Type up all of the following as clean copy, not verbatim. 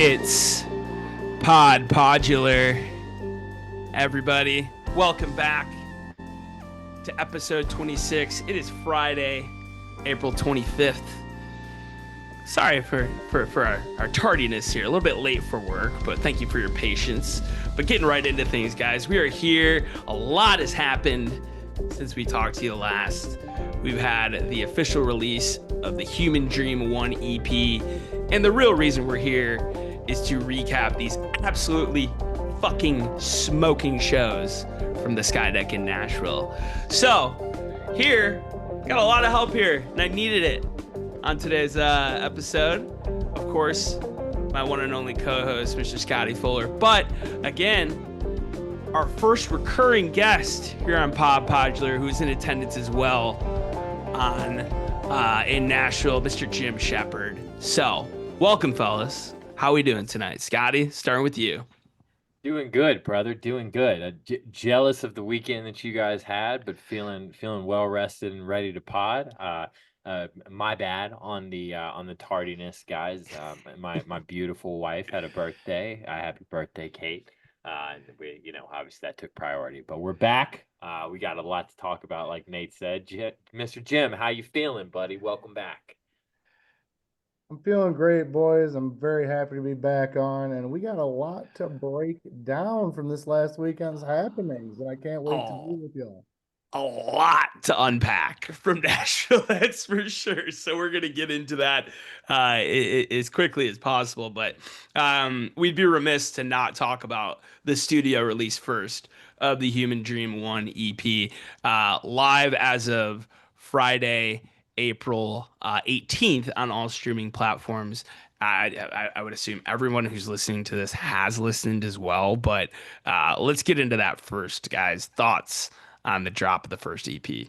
It's Podular. Everybody, welcome back to episode 26. It is Friday, April 25th. Sorry for our tardiness here. A little bit late for work, but thank you for your patience. But getting right into things, guys. We are here. A lot has happened since we talked to you last. We've had the official release of the Human Dream 1 EP. And the real reason we're here is to recap these absolutely fucking smoking shows from the Skydeck in Nashville. So, here, got a lot of help here, and I needed it on today's episode. Of course, my one and only co-host, Mr. Scotty Fuller. But, again, our first recurring guest here on Podular, who's in attendance as well on in Nashville, Mr. Jim Shepard. So, welcome, fellas. How we doing tonight? Scotty, starting with you. Doing good, brother. Doing good. Jealous of the weekend that you guys had, but feeling well rested and ready to pod. My bad on the tardiness, guys. My beautiful wife had a birthday. Happy birthday, Kate. And we, obviously that took priority. But we're back. We got a lot to talk about, like Nate said. Mr. Jim, how you feeling, buddy? Welcome back. I'm feeling great, boys. I'm very happy to be back on, and we got a lot to break down from this last weekend's happenings, and I can't wait to be with y'all. A lot to unpack from Nashville, that's for sure. So we're going to get into that as quickly as possible. But we'd be remiss to not talk about the studio release first of the Human Dream 1 EP, live as of Friday, April 18th on all streaming platforms. I would assume everyone who's listening to this has listened as well. But let's get into that first, guys. Thoughts on the drop of the first EP?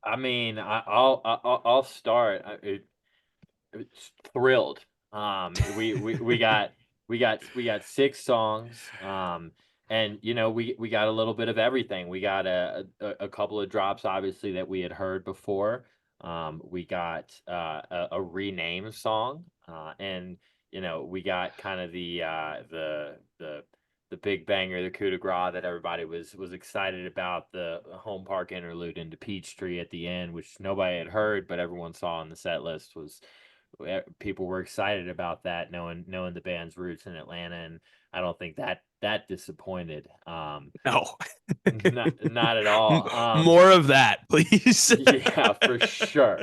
I mean, I'll start. It's thrilled. We got 6 songs. And we got a little bit of everything. We got a couple of drops, obviously, that we had heard before. We got a renamed song, and we got kind of the big banger, the coup de grace that everybody was excited about, the home park interlude into Peachtree at the end, which nobody had heard, but everyone saw on the set list. People were excited about that, knowing the band's roots in Atlanta, and I don't think that disappointed. No, not at all. More of that, please. Yeah, for sure.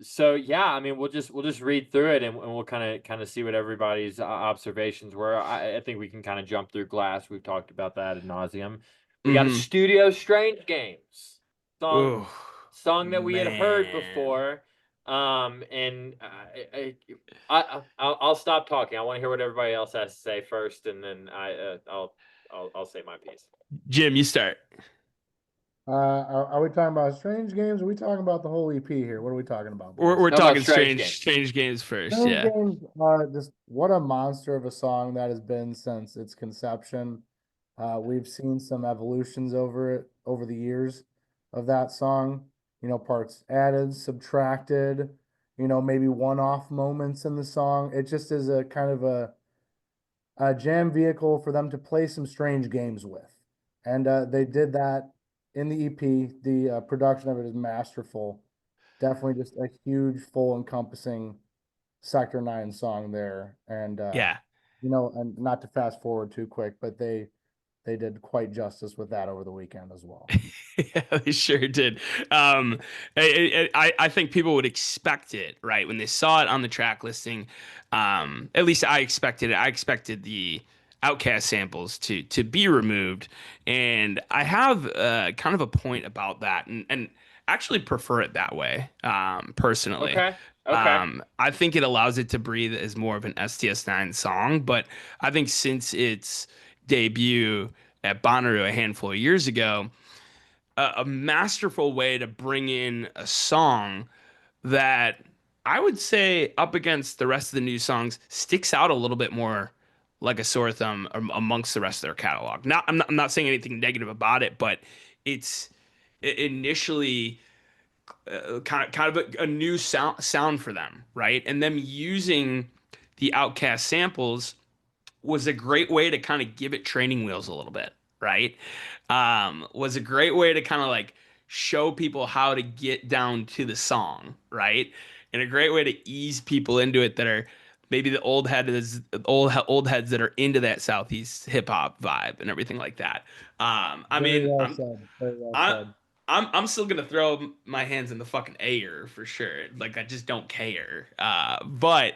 So yeah, I mean, we'll just read through it, and we'll kind of see what everybody's observations were. I think we can kind of jump through Glass. We've talked about that ad nauseum. We got a Studio Strange Games song that we had heard before. And I'll stop talking. I want to hear what everybody else has to say first, and then I'll say my piece. Jim, you start. Are we talking about Strange Games? Or are we talking about the whole EP here? What are we talking about? We're talking strange games first. Strange Games are just what a monster of a song that has been since its conception. We've seen some evolutions over the years of that song. Parts added, subtracted, maybe one-off moments in the song. It just is a kind of a jam vehicle for them to play some strange games with. And they did that in the EP. The production of it is masterful. Definitely just a huge, full encompassing Sector 9 song there. And, and not to fast forward too quick, but they did quite justice with that over the weekend as well. Yeah, they sure did. I think people would expect it, right? When they saw it on the track listing, at least I expected it. I expected the Outcast samples to be removed. And I have kind of a point about that and actually prefer it that way, personally. Okay. I think it allows it to breathe as more of an STS9 song, but I think since its debut at Bonnaroo a handful of years ago, a masterful way to bring in a song that I would say up against the rest of the new songs sticks out a little bit more like a sore thumb amongst the rest of their catalog. I'm not saying anything negative about it, but it's initially kind of a new sound for them, right? And them using the Outcast samples was a great way to kind of give it training wheels a little bit, right? Was a great way to kind of like show people how to get down to the song, right? And a great way to ease people into it that are maybe the old heads that are into that Southeast hip hop vibe and everything like that. I Very mean, well I'm said. Very well I said. I'm still gonna throw my hands in the fucking air for sure. Like I just don't care. But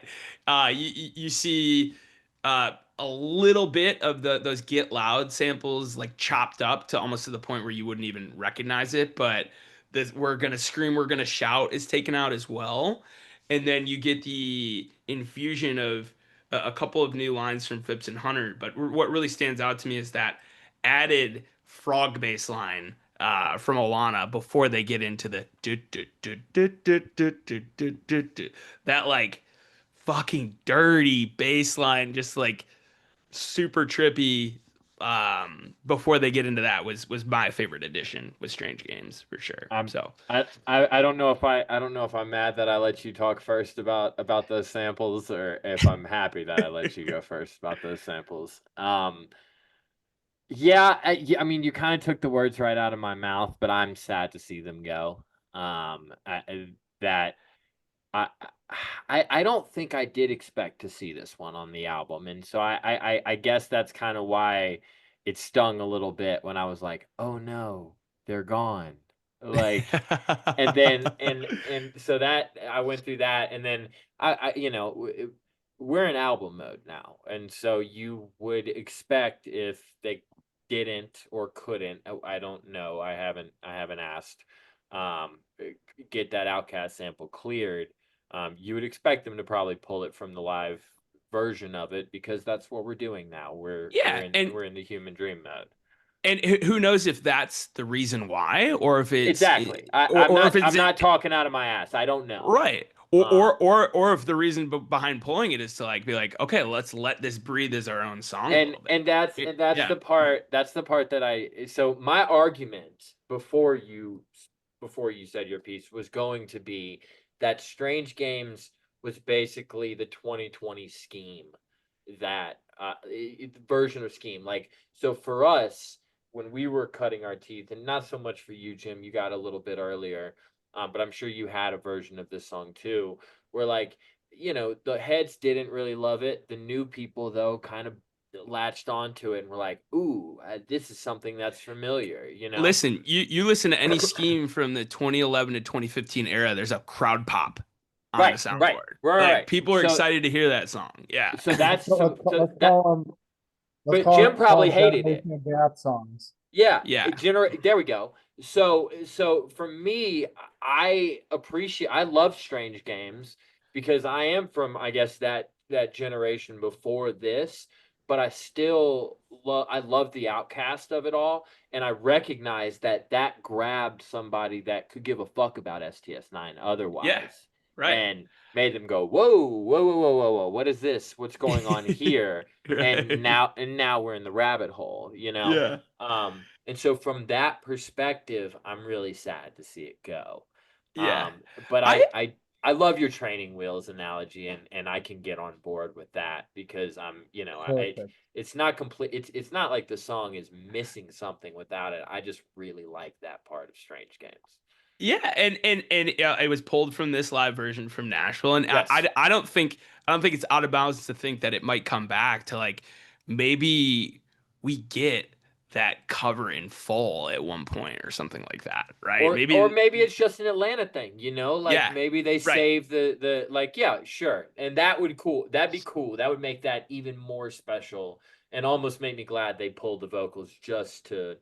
you see a little bit of those Get Loud samples like chopped up to almost to the point where you wouldn't even recognize it. But this we're gonna scream, we're gonna shout is taken out as well, and then you get the infusion of a couple of new lines from Phipps and Hunter. But what really stands out to me is that added frog bass line from Alana before they get into the that like fucking dirty bass line, just like super trippy. Before they get into that was my favorite addition with Strange Games for sure. I'm So I don't know if I don't know if I'm mad that I let you talk first about those samples, or if I'm happy that I let you go first about those samples. Yeah, I mean, you kind of took the words right out of my mouth, but I'm sad to see them go. That I I don't think I did expect to see this one on the album, and so I guess that's kind of why it stung a little bit when I was like, oh no, they're gone. Like, and then and so that I went through that, and then we're in album mode now, and so you would expect if they didn't or couldn't, I don't know, I haven't asked, get that Outcast sample cleared, you would expect them to probably pull it from the live version of it, because that's what we're doing now. We're we're yeah, in we're in the Human Dream mode. and who knows if that's the reason why, or if it's Exactly. I'm or if not it's I'm not talking out of my ass. I don't know. right. Um, Or if the reason behind pulling it is to like be like, okay, let's let this breathe as our own song a and little bit. and that's It- and that's yeah. the part that so my argument before you said your piece was going to be that Strange Games was basically the 2020 scheme, that version of scheme. Like, so for us, when we were cutting our teeth, and not so much for you, Jim, you got a little bit earlier, but I'm sure you had a version of this song too, where, like, the heads didn't really love it. The new people, though, kind of latched onto it and were like, ooh, this is something that's familiar. Listen, you listen to any scheme from the 2011 to 2015 era, there's a crowd pop on the Right, right, soundboard. right, Like right. people are So, excited to hear that song. Yeah. so that's So so let's that, call them let's but Jim call probably them hated it. Generation of Gap songs. Yeah, Yeah. there we go. So for me, I love Strange Games, because I am from, I guess, that generation before this, but I love the outcast of it all, and I recognize that grabbed somebody that could give a fuck about STS9 Yeah. otherwise, Right. and made them go, whoa, whoa, whoa, whoa, whoa, whoa, what is this? What's going on here? And Right. now we're in the rabbit hole. Yeah. And so from that perspective, I'm really sad to see it go. Yeah. But I I love your training wheels analogy, and I can get on board with that, because Perfect. it's not complete. It's not like the song is missing something without it. I just really like that part of Strange Games. Yeah, and it was pulled from this live version from Nashville, and Yes. I don't think it's out of bounds to think that it might come back to like maybe we get that cover in full at one point or something like that, right? Or Maybe, maybe it's just an Atlanta thing, like yeah, maybe they right, save the like, yeah, sure. And that'd be cool. That would make that even more special, and almost make me glad they pulled the vocals just to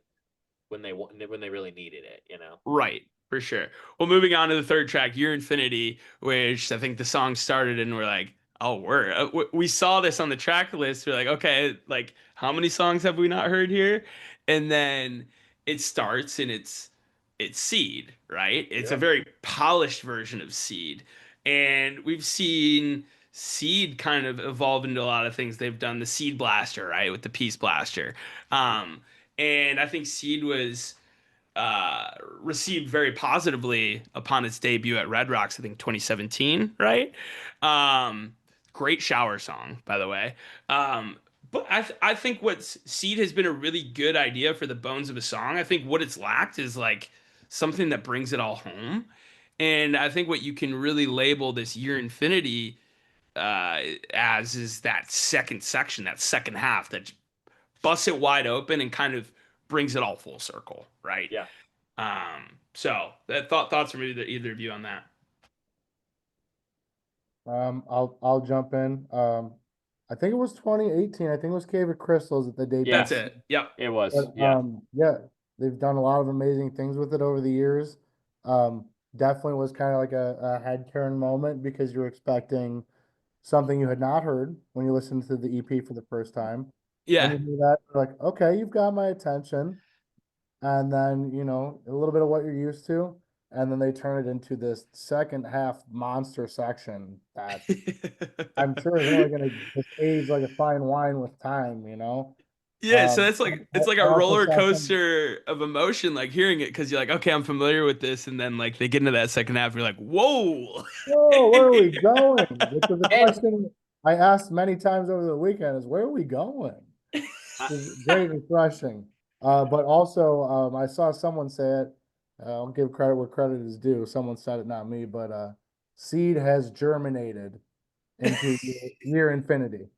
when they really needed it. right, for sure. Well, moving on to the third track, Your Infinity, which I think the song started and we're like, oh, we saw this on the track list. We're like, okay, like how many songs have we not heard here? And then it starts and it's Seed, right? It's a Yep. very polished version of Seed. And we've seen Seed kind of evolve into a lot of things. They've done the Seed Blaster, right, with the Peace Blaster. Um, and I think Seed was received very positively upon its debut at Red Rocks, I think 2017, right? Um, great shower song, by the way. Um, but I think what Seed has been a really good idea for the bones of a song. I think what it's lacked is like something that brings it all home. And I think what you can really label this Year Infinity as is that second section, that second half that busts it wide open and kind of brings it all full circle, right? Yeah. So that thoughts from either of you on that? I'll jump in. I think it was 2018. I think it was Cave of Crystals that they That's debuted. Yes, it. Yep. it was. But Yeah. yeah, they've done a lot of amazing things with it over the years. Um, Definitely was kind of like a head turn moment because you were expecting something you had not heard when you listened to the EP for the first time. And Yeah. you do that, you're like, okay, you've got my attention. And then, a little bit of what you're used to. And then they turn it into this second half monster section that I'm sure is only going to just age like a fine wine with time. Yeah, so it's like I, it's like I a also roller saw some. coaster of emotion, like hearing it because you're like, okay, I'm familiar with this, and then like they get into that second half, you're like, whoa. Whoa, where are we going? Which was a And question I asked many times over the weekend is where are we going? I, It's very refreshing. But also, I saw someone say it. I'll give credit where credit is due. Someone said it, not me, but seed has germinated into year infinity.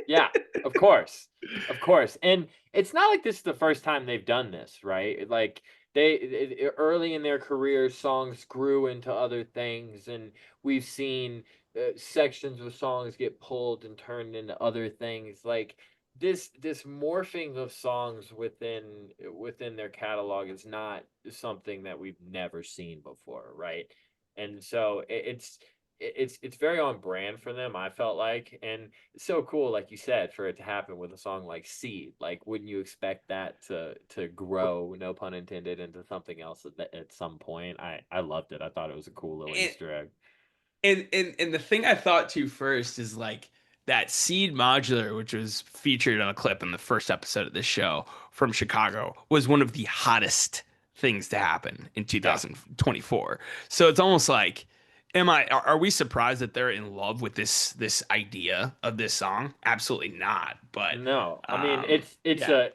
yeah, of course. Of course. And it's not like this is the first time they've done this, right? Like early in their career, songs grew into other things, and we've seen sections of songs get pulled and turned into other things. Like this morphing of songs within their catalog is not something that we've never seen before, right? And so it's very on brand for them, I felt like. And it's so cool, like you said, for it to happen with a song like Seed. Like, wouldn't you expect that to grow, no pun intended, into something else at some point? I loved it. I thought it was a cool little And, Easter egg. and the thing I thought to first is like that Seed modular, which was featured on a clip in the first episode of this show from Chicago, was one of the hottest things to happen in Yeah. 2024. So it's almost like, are we surprised that they're in love with this idea of this song? Absolutely not. But No, I mean it's yeah.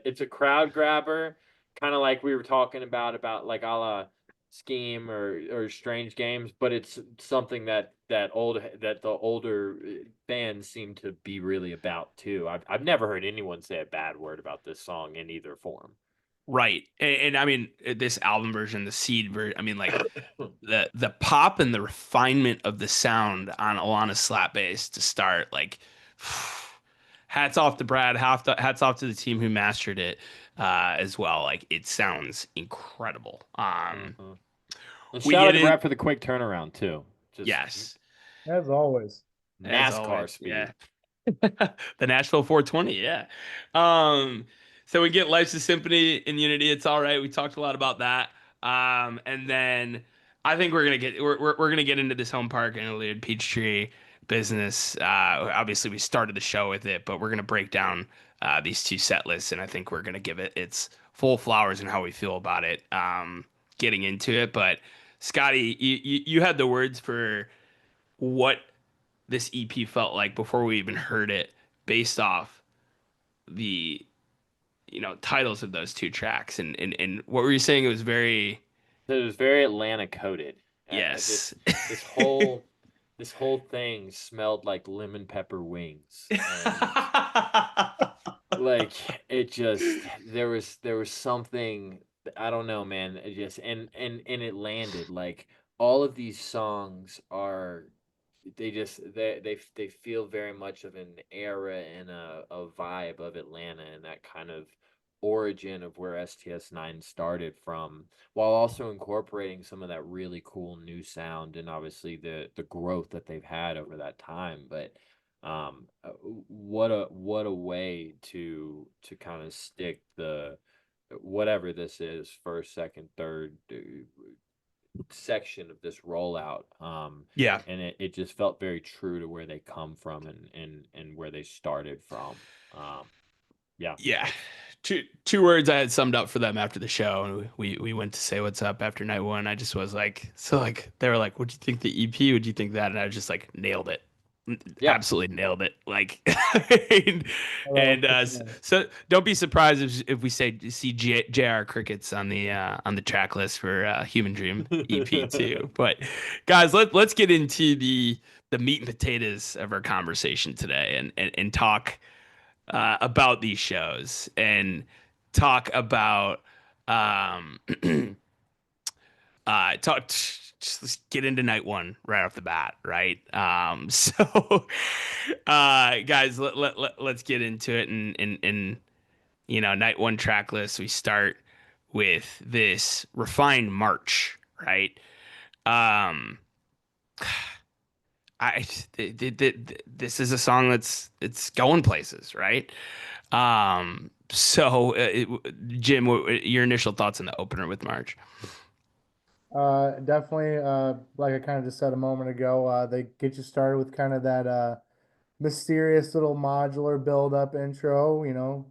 a crowd grabber, kind of like we were talking about like a la Scheme or Strange Games, but it's something that the older fans seem to be really about too. I've never heard anyone say a bad word about this song in either form. Right. And I mean this album version, the Seed version, I mean like the pop and the refinement of the sound on Alana's slap bass to start, like hats off to Brad, hats off to the team who mastered it as well. Like it sounds incredible. Mhm. And We shout out get to it. Brad for the quick turnaround too. Just Yes, As always. as NASCAR always. speed. Yeah. The Nashville 420, yeah. Um, so we get Life's a Symphony in Unity. It's all right. We talked a lot about that. And then I think we're gonna get into this Home Park Interlude Peachtree business. Obviously we started the show with it, but we're gonna break down these two set lists, and I think we're gonna give it its full flowers and how we feel about it. Getting into it, but Scotty, you had the words for what this EP felt like before we even heard it, based off the titles of those two tracks. And what were you saying? It was very So it was very Atlanta coded. yes. This whole thing smelled like lemon pepper wings, and like it just there was something, I don't know, man. It just and it landed. Like all of these songs are, they feel very much of an era and a vibe of Atlanta, and that kind of origin of where STS9 started from, while also incorporating some of that really cool new sound and obviously the growth that they've had over that time. But what a way to kind of stick the whatever this is, first, second, third section of this rollout. Yeah. And it just felt very true to where they come from and where they started from. um yeah. Yeah. Two words I had summed up for them after the show, and we went to say what's up after night one. I just was like, so like they were like, "What'd you think the EP? Would you think that?" And I was just like, nailed it. Yeah. absolutely nailed it. Like, and, Hello, and so don't be surprised if we see J.R. Crickets on the track list for Human Dream EP too. But guys, let's get into the meat and potatoes of our conversation today, and talk about these shows, and talk about um talk just let's get into night one right off the bat, right? So guys, let's get into it. And night one track list, we start with this refined march, right? um I this is a song that's it's going places, right? So Jim, your initial thoughts on the opener with March? Definitely, like I kind of just said a moment ago, they get you started with kind of that mysterious little modular build up intro,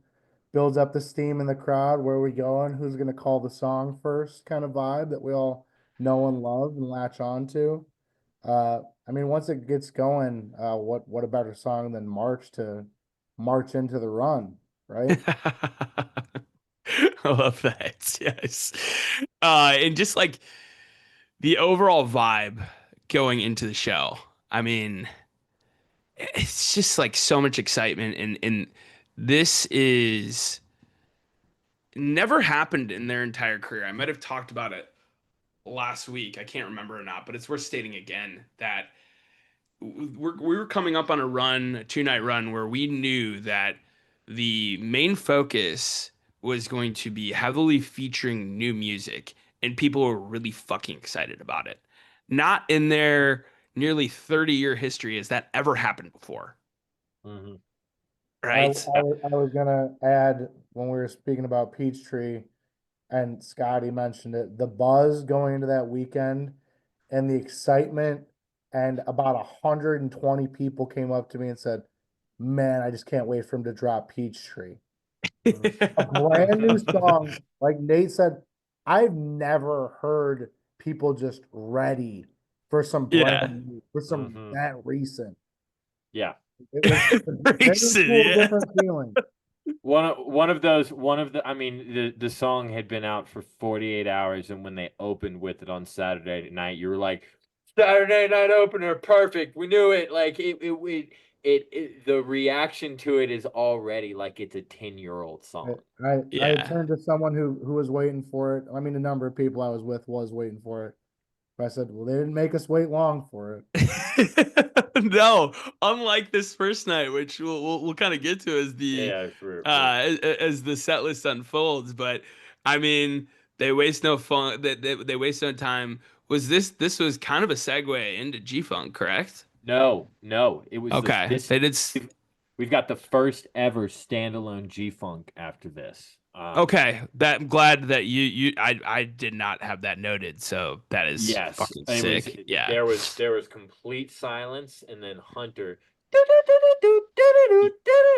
builds up the steam in the crowd. Where are we going? Who's going to call the song first? Kind of vibe that we all know and love and latch on to. I mean, once it gets going, what a better song than March to march into the run, right? I love that. Yes. And just like the overall vibe going into the show. I mean, it's just like so much excitement, and this is never happened in their entire career. I might have talked about it last week. I can't remember or not, but it's worth stating again that we were coming up on a run, a 2 night run, where we knew that the main focus was going to be heavily featuring new music, and people were really fucking excited about it. Not in their nearly 30-year history has that ever happened before, Hmm. right? I was gonna add when we were speaking about Peachtree, and Scotty mentioned it, the buzz going into that weekend and the excitement, and about 120 people came up to me and said, "Man, I just can't wait for him to drop Peachtree." A brand new song, like Nate said, I've never heard people just ready for some Yeah. brand new, for some Hmm. that recent. Yeah. It's a very Recent, cool, yeah. different feeling. One of the I mean the song had been out for 48 hours, and when they opened with it on Saturday night, you were like, Saturday night opener, perfect. We knew it. Like the reaction to it is already like it's a 10-year-old I, song. I Yeah. turned to someone who was waiting for it. I mean, the number of people I was with was waiting for it. But I said, well, they didn't make us wait long for it. No, unlike this first night, which we'll kind of get to as the Yeah, for as the set list unfolds. But I mean, they waste no fun. They waste no time. This was kind of a segue into G Funk, correct? no, it was Okay, this. they did. We've got the first ever standalone G Funk after this. Okay, that I'm glad that I did not have that noted. So that is Yes, fucking it was. sick. Yeah. There was complete silence, and then Hunter.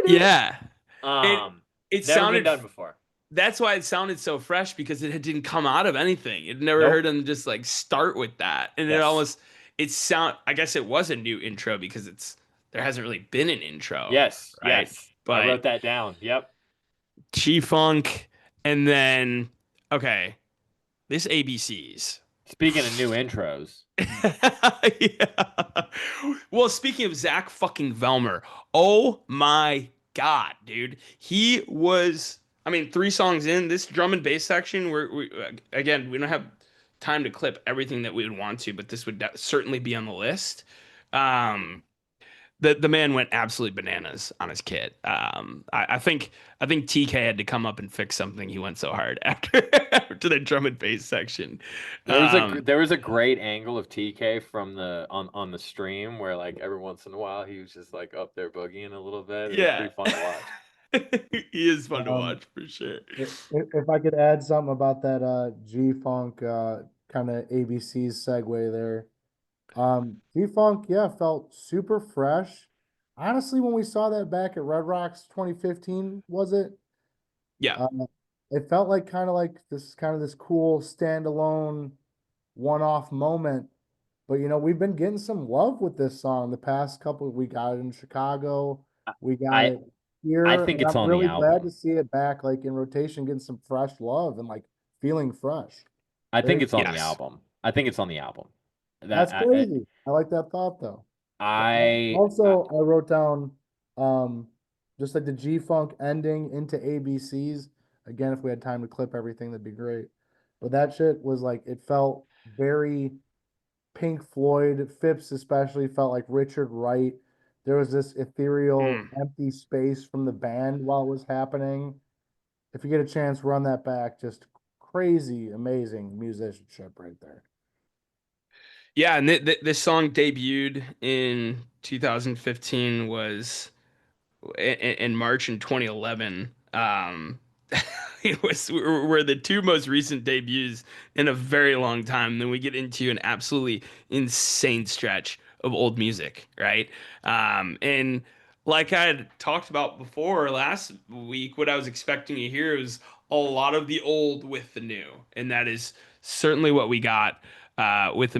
Yeah. It Um, it never been sounded done before. That's why it sounded so fresh, because it didn't come out of anything. It never heard Nope. him just like start with that. And Yes. I guess it was a new intro because there hasn't really been an intro, Yes. right? Yes. I But wrote that down. Yep. G-Funk, and then okay, this ABCs. Speaking of new intros, Yeah. Well, speaking of Zach fucking Velmer, oh my God, dude. He was, I mean, 3 songs in, this drum and bass section, again, we don't have time to clip everything that we would want to, but this would certainly be on the list. Um, the man went absolutely bananas on his kit. I think TK had to come up and fix something. He went so hard after after the drum and bass section. Um, there was a great angle of TK from the on the stream where like every once in a while he was just like up there boogieing a little bit. It was yeah, pretty fun to watch. he is fun to Um, watch for sure. if I could add something about that G Funk kind of ABC's segue there. G Funk, yeah, felt super fresh. Honestly, when we saw that back at Red Rocks 2015, was it? Yeah, Uh, it felt like kind of this cool standalone one-off moment. But we've been getting some love with this song the past couple. We got it in Chicago, we got I it I here, think and it's I'm on the really glad to album. see it back, like in rotation, getting some fresh love and like feeling fresh. I think Very it's on cool. the Yes. album. I think it's on the album. That's That crazy. I like that thought though. I Also, I wrote down um just like the G Funk ending into ABCs. Again, if we had time to clip everything, that'd be great. But that shit was like it felt very Pink Floyd. Phipps especially felt like Richard Wright. There was this ethereal Mm. empty space from the band while it was happening. If you get a chance, run that back. Just crazy, amazing musicianship right there. Yeah, and this song debuted in 2015 was in March in 2011. It was were the two most recent debuts in a very long time. Then we get into an absolutely insane stretch of old music, right? And like I had talked about before last week, what I was expecting to hear was a lot of the old with the new, and that is certainly what we got with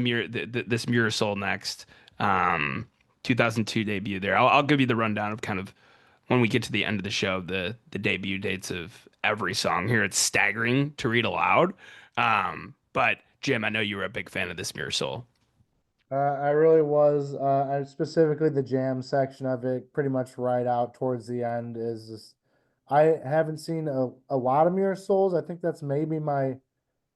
this Mirror Soul next. Um, 2002 debut there. I'll give you the rundown of kind of when we get to the end of the show, the debut dates of every song here. It's staggering to read aloud. But Jim, I know you were a big fan of this Mirror Soul. I really was. I specifically the jam section of it, pretty much right out towards the end, is just. I haven't seen a lot of Mirror Souls. I think that's maybe my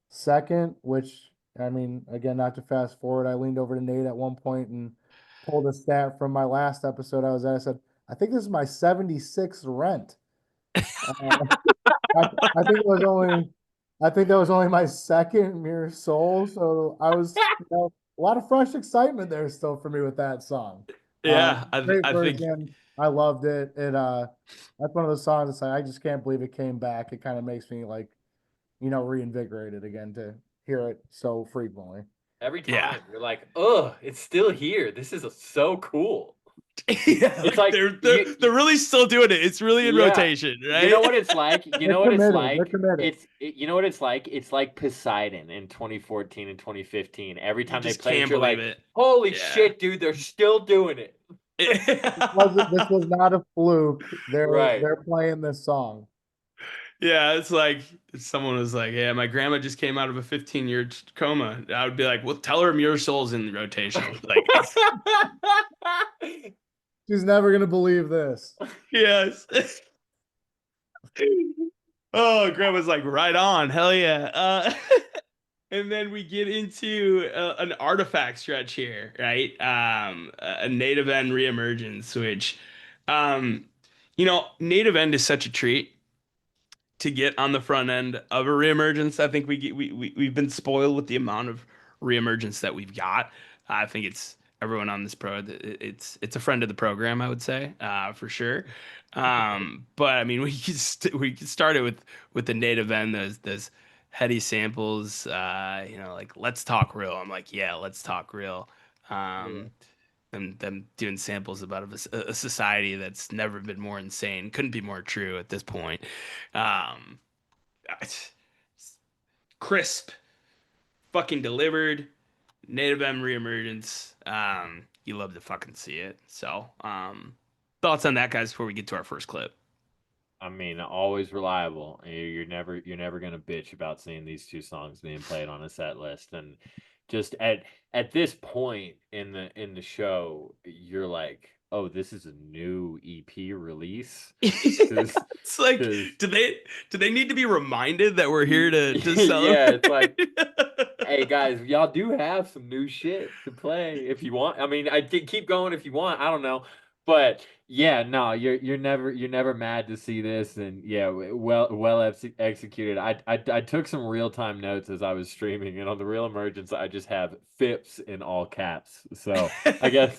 second, which I mean, again, not to fast forward, I leaned over to Nate at one point and pulled a stat from my last episode I was at. I said, I think this is my 76th rent. Uh, I, I think it was only, I think that was only my second Mirror Soul. So I was, a lot of fresh excitement there still for me with that song. Yeah, Great I think version. I loved it. That's one of those songs that's like, I just can't believe it came back. It kind of makes me like, reinvigorated again to hear it so frequently. every yeah. time you're like, "Ugh, it's still here. This is so cool." Yeah, It's like like they're really still doing it. It's really in yeah. rotation, You know right? what it's like? You They're know what it's committed. They're like? committed. You know what it's like? It's like Poseidon in 2014 and 2015. Every You time they just play it, can't you're believe like, it. "Holy Yeah. shit, dude, they're still doing it." This was not a fluke. Right. They're playing this song. Yeah, it's like if someone was like, "Yeah, my grandma just came out of a 15-year coma." I would be like, "Well, tell her Mirror Soul's in rotation." Like, She's never gonna believe this. yes. Oh, grandma's like, "Right on, hell yeah." And then we get into an artifact stretch here, right? A native end reemergence, which, um, native end is such a treat to get on the front end of a reemergence. I think we've been spoiled with the amount of reemergence that we've got. I think it's everyone on this it's a friend of the program, I would say, for sure. But I mean, we could start it with the native end, those heady samples. Like let's talk real. I'm like, yeah, let's talk real. Yeah. Um, them doing samples about a society that's never been more insane. Couldn't be more true at this point. Um, Crisp, fucking delivered. Native M reemergence. You love to fucking see it. So, thoughts on that, guys, before we get to our first clip. I mean, always reliable. You're never gonna bitch about seeing these two songs being played on a set list. And just at this point in the show, you're like, oh, this is a new EP release. This It's like, this do they need to be reminded that we're here to yeah, celebrate? it's like, hey guys, y'all do have some new shit to play if you want. I mean, keep going if you want. I don't know, but yeah, no, you're never mad to see this, and yeah, executed. I took some real time notes as I was streaming, and on the Real Emergence, I just have Phipps in all caps. So I guess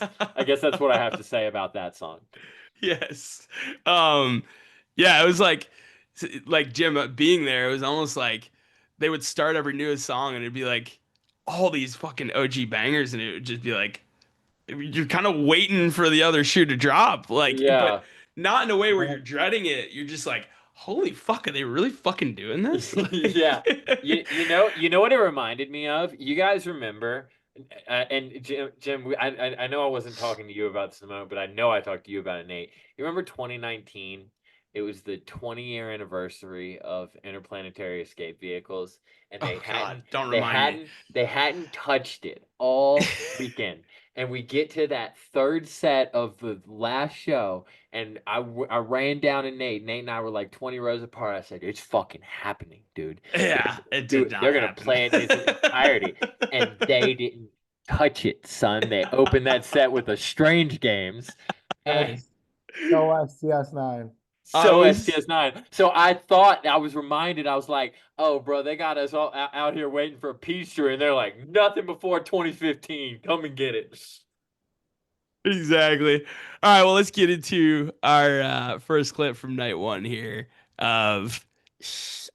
that's what I have to say about that song. Yes. Um, yeah, it was like Jim being there, it was almost like they would start every newest song and it'd be like all these fucking OG bangers and it would just be like you're kind of waiting for the other shoe to drop. Like, but Yeah. not in a way where you're Well, dreading it. You're just like, holy fuck, are they really fucking doing this? Yeah. Like, You know what it reminded me of? You guys remember And Jim, I know I wasn't talking to you about this in a moment, but I know I talked to you about it, Nate. You remember 2019? It was the 20-year anniversary of interplanetary escape vehicles, and Oh God, don't remind me. they hadn't touched it all weekend. And we get to that third set of the last show, and I ran down to Nate. Nate and I were like 20 rows apart. I said, "It's fucking happening, dude. Yeah, it did not They're gonna happen. play it in its entirety." And they didn't touch it, son. They opened that set with a Strange Games, and So STS9. so was- STS9. So I thought, I was reminded, I was like, oh, bro, they got us all out here waiting for a peace treaty, and they're like, nothing before 2015. Come and get it. Exactly. All right, well, let's get into our first clip from night one here of,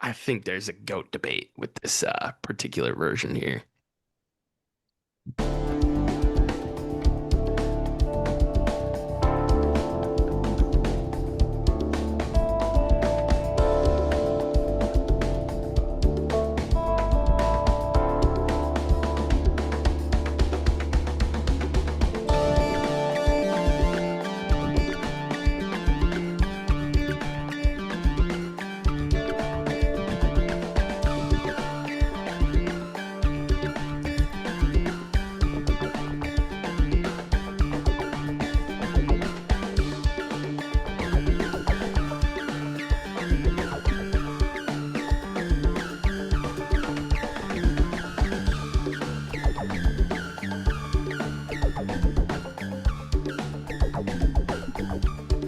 I think there's a GOAT debate with this particular version here.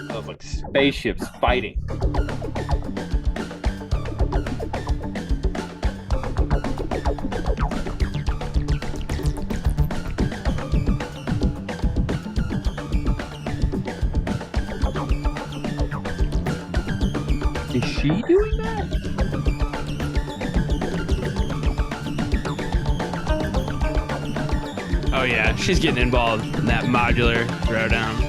Sounds like spaceships fighting. Is she doing that? Oh yeah, she's getting involved in that modular throwdown.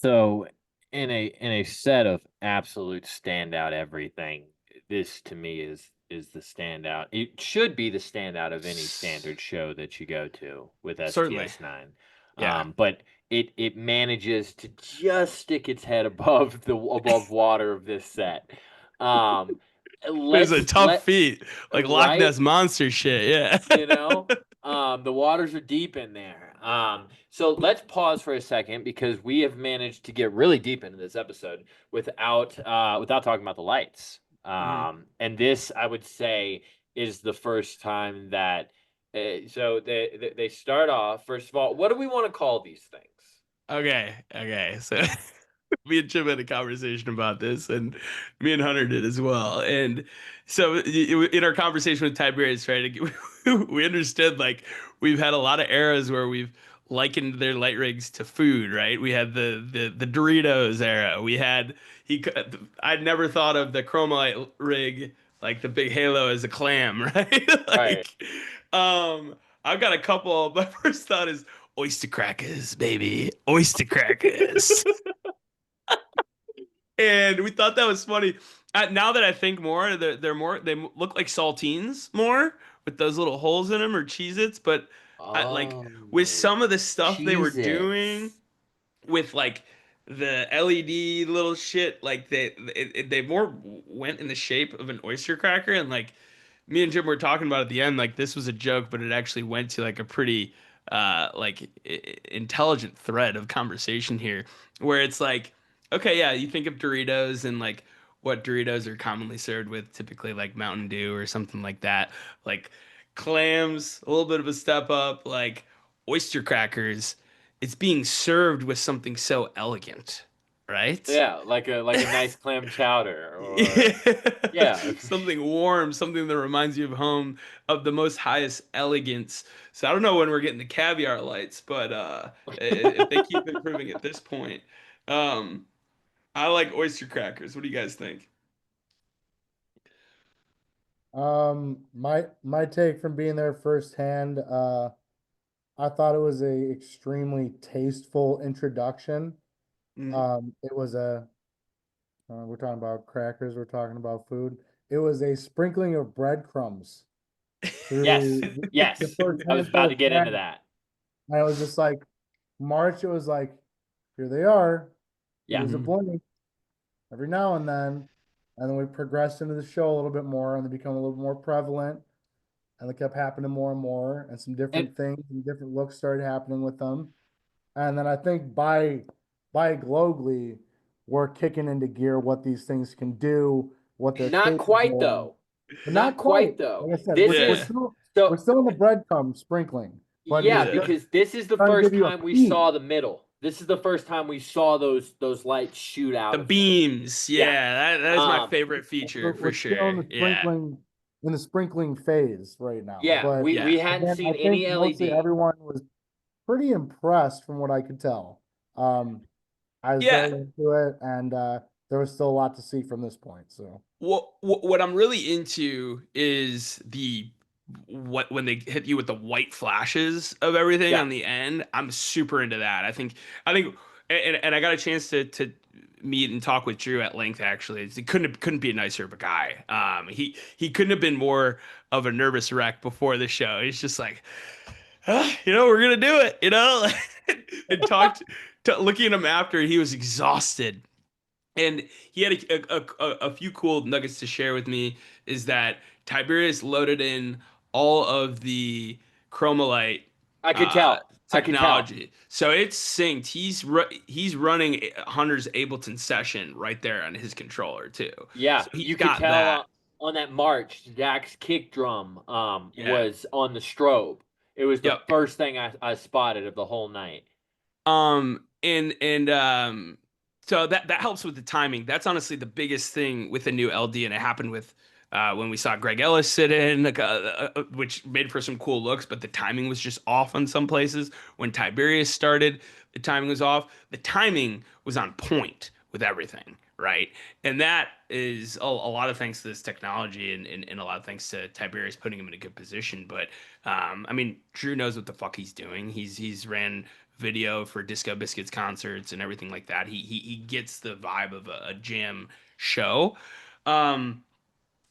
So in a set of absolute standout everything, this to me is the standout. It should be the standout of any standard show that you go to with Certainly. STS9. Yeah. But it manages to just stick its head above water of this set. Um, It was a let's tough let feat, like Loch right. Ness monster shit. Yeah. You know, the waters are deep in there. So let's pause for a second because we have managed to get really deep into this episode without talking about the lights. Mhm. And this, I would say, is the first time that. So they start off. First of all, what do we want to call these things? Okay. Okay. So me and Chip had a conversation about this, and me and Hunter did as well. And so in our conversation with Tiberius, right, we understood like we've had a lot of eras where we've likened their light rigs to food, right? We had the Doritos era. We had he. I'd never thought of the Chromalight rig like the big halo as a clam, right? Right. Like, um, I've got a couple. My first thought is oyster crackers, baby, oyster crackers. And we thought that was funny. Now that I think more, they're more they look like saltines more with those little holes in them or Cheez-Its, but like with Oh, some of the stuff they were doing Cheez-Its. with like the LED little shit, like they more went in the shape of an oyster cracker, and like me and Jim were talking about at the end, like this was a joke, but it actually went to like a pretty intelligent thread of conversation here, where it's like, okay, yeah, you think of Doritos and like what Doritos are commonly served with, typically like Mountain Dew or something like that, like clams, a little bit of a step up, like oyster crackers. It's being served with something so elegant, right? Yeah, like a nice clam chowder or Yeah. yeah. Something warm, something that reminds you of home, of the most highest elegance. So I don't know when we're getting the caviar lights, but if they keep improving at this point, um, I like oyster crackers. What do you guys think? My take from being there firsthand, I thought it was a extremely tasteful introduction. Mm. It was we're talking about crackers, we're talking about food. It was a sprinkling of breadcrumbs Yes. through the Yes. first I was about handful to of get into snacks. that. And I was just like, March, it was like, here they are. Yeah. Here's a Mhm. blink every now and then. And then we progressed into the show a little bit more and they become a little more prevalent. And it kept happening more and more. And some And different things and different looks started happening with them. And then I think by Globally, we're kicking into gear what these things can do, what they're not quite capable of. though. But not Not quite. quite though. Like I said, This we're Yeah. is still we're so still in the breadcrumb sprinkling, but yeah, we're Yeah. just because this is the trying to give first you a time we peek. saw the middle. This is the first time we saw those lights shoot out The of things. beams. Yeah. Yeah, that is my Um favorite feature for We're still sure. Yeah. in the sprinkling phase right now. yeah, But we Yeah. we hadn't again, I seen think any mostly LED. everyone was pretty impressed from what I could tell. Um, I was Yeah. very into it, and there was still a lot to see from this point. So, What I'm really into is the what when they hit you with the white flashes of everything Yeah. on the end. I'm super into that. I think and I got a chance to meet and talk with Drew at length actually. He couldn't be a nicer of a guy. He couldn't have been more of a nervous wreck before the show. He's just like, we're gonna do it, and talked to looking at him after he was exhausted, and he had a few cool nuggets to share with me. Is that Tiberius loaded in all of the Chromolite I could tell. I could tell. technology, so it's synced. He's running Hunter's Ableton session right there on his controller too. Yeah, So he's you could got tell that. on that march, Dak's kick drum Yeah. was on the strobe. It was the Yep. first thing I spotted of the whole night. And so that helps with the timing. That's honestly the biggest thing with the new LD, and it happened with when we saw Greg Ellis sit in, like, which made for some cool looks, but the timing was just off on some places. When Tiberius started, the timing was off. The timing was on point with everything, right? And that is a lot of thanks to this technology and a lot of thanks to Tiberius putting him in a good position. But I mean, Drew knows what the fuck he's doing. He's ran video for Disco Biscuits concerts and everything like that. He gets the vibe of a jam show. Um,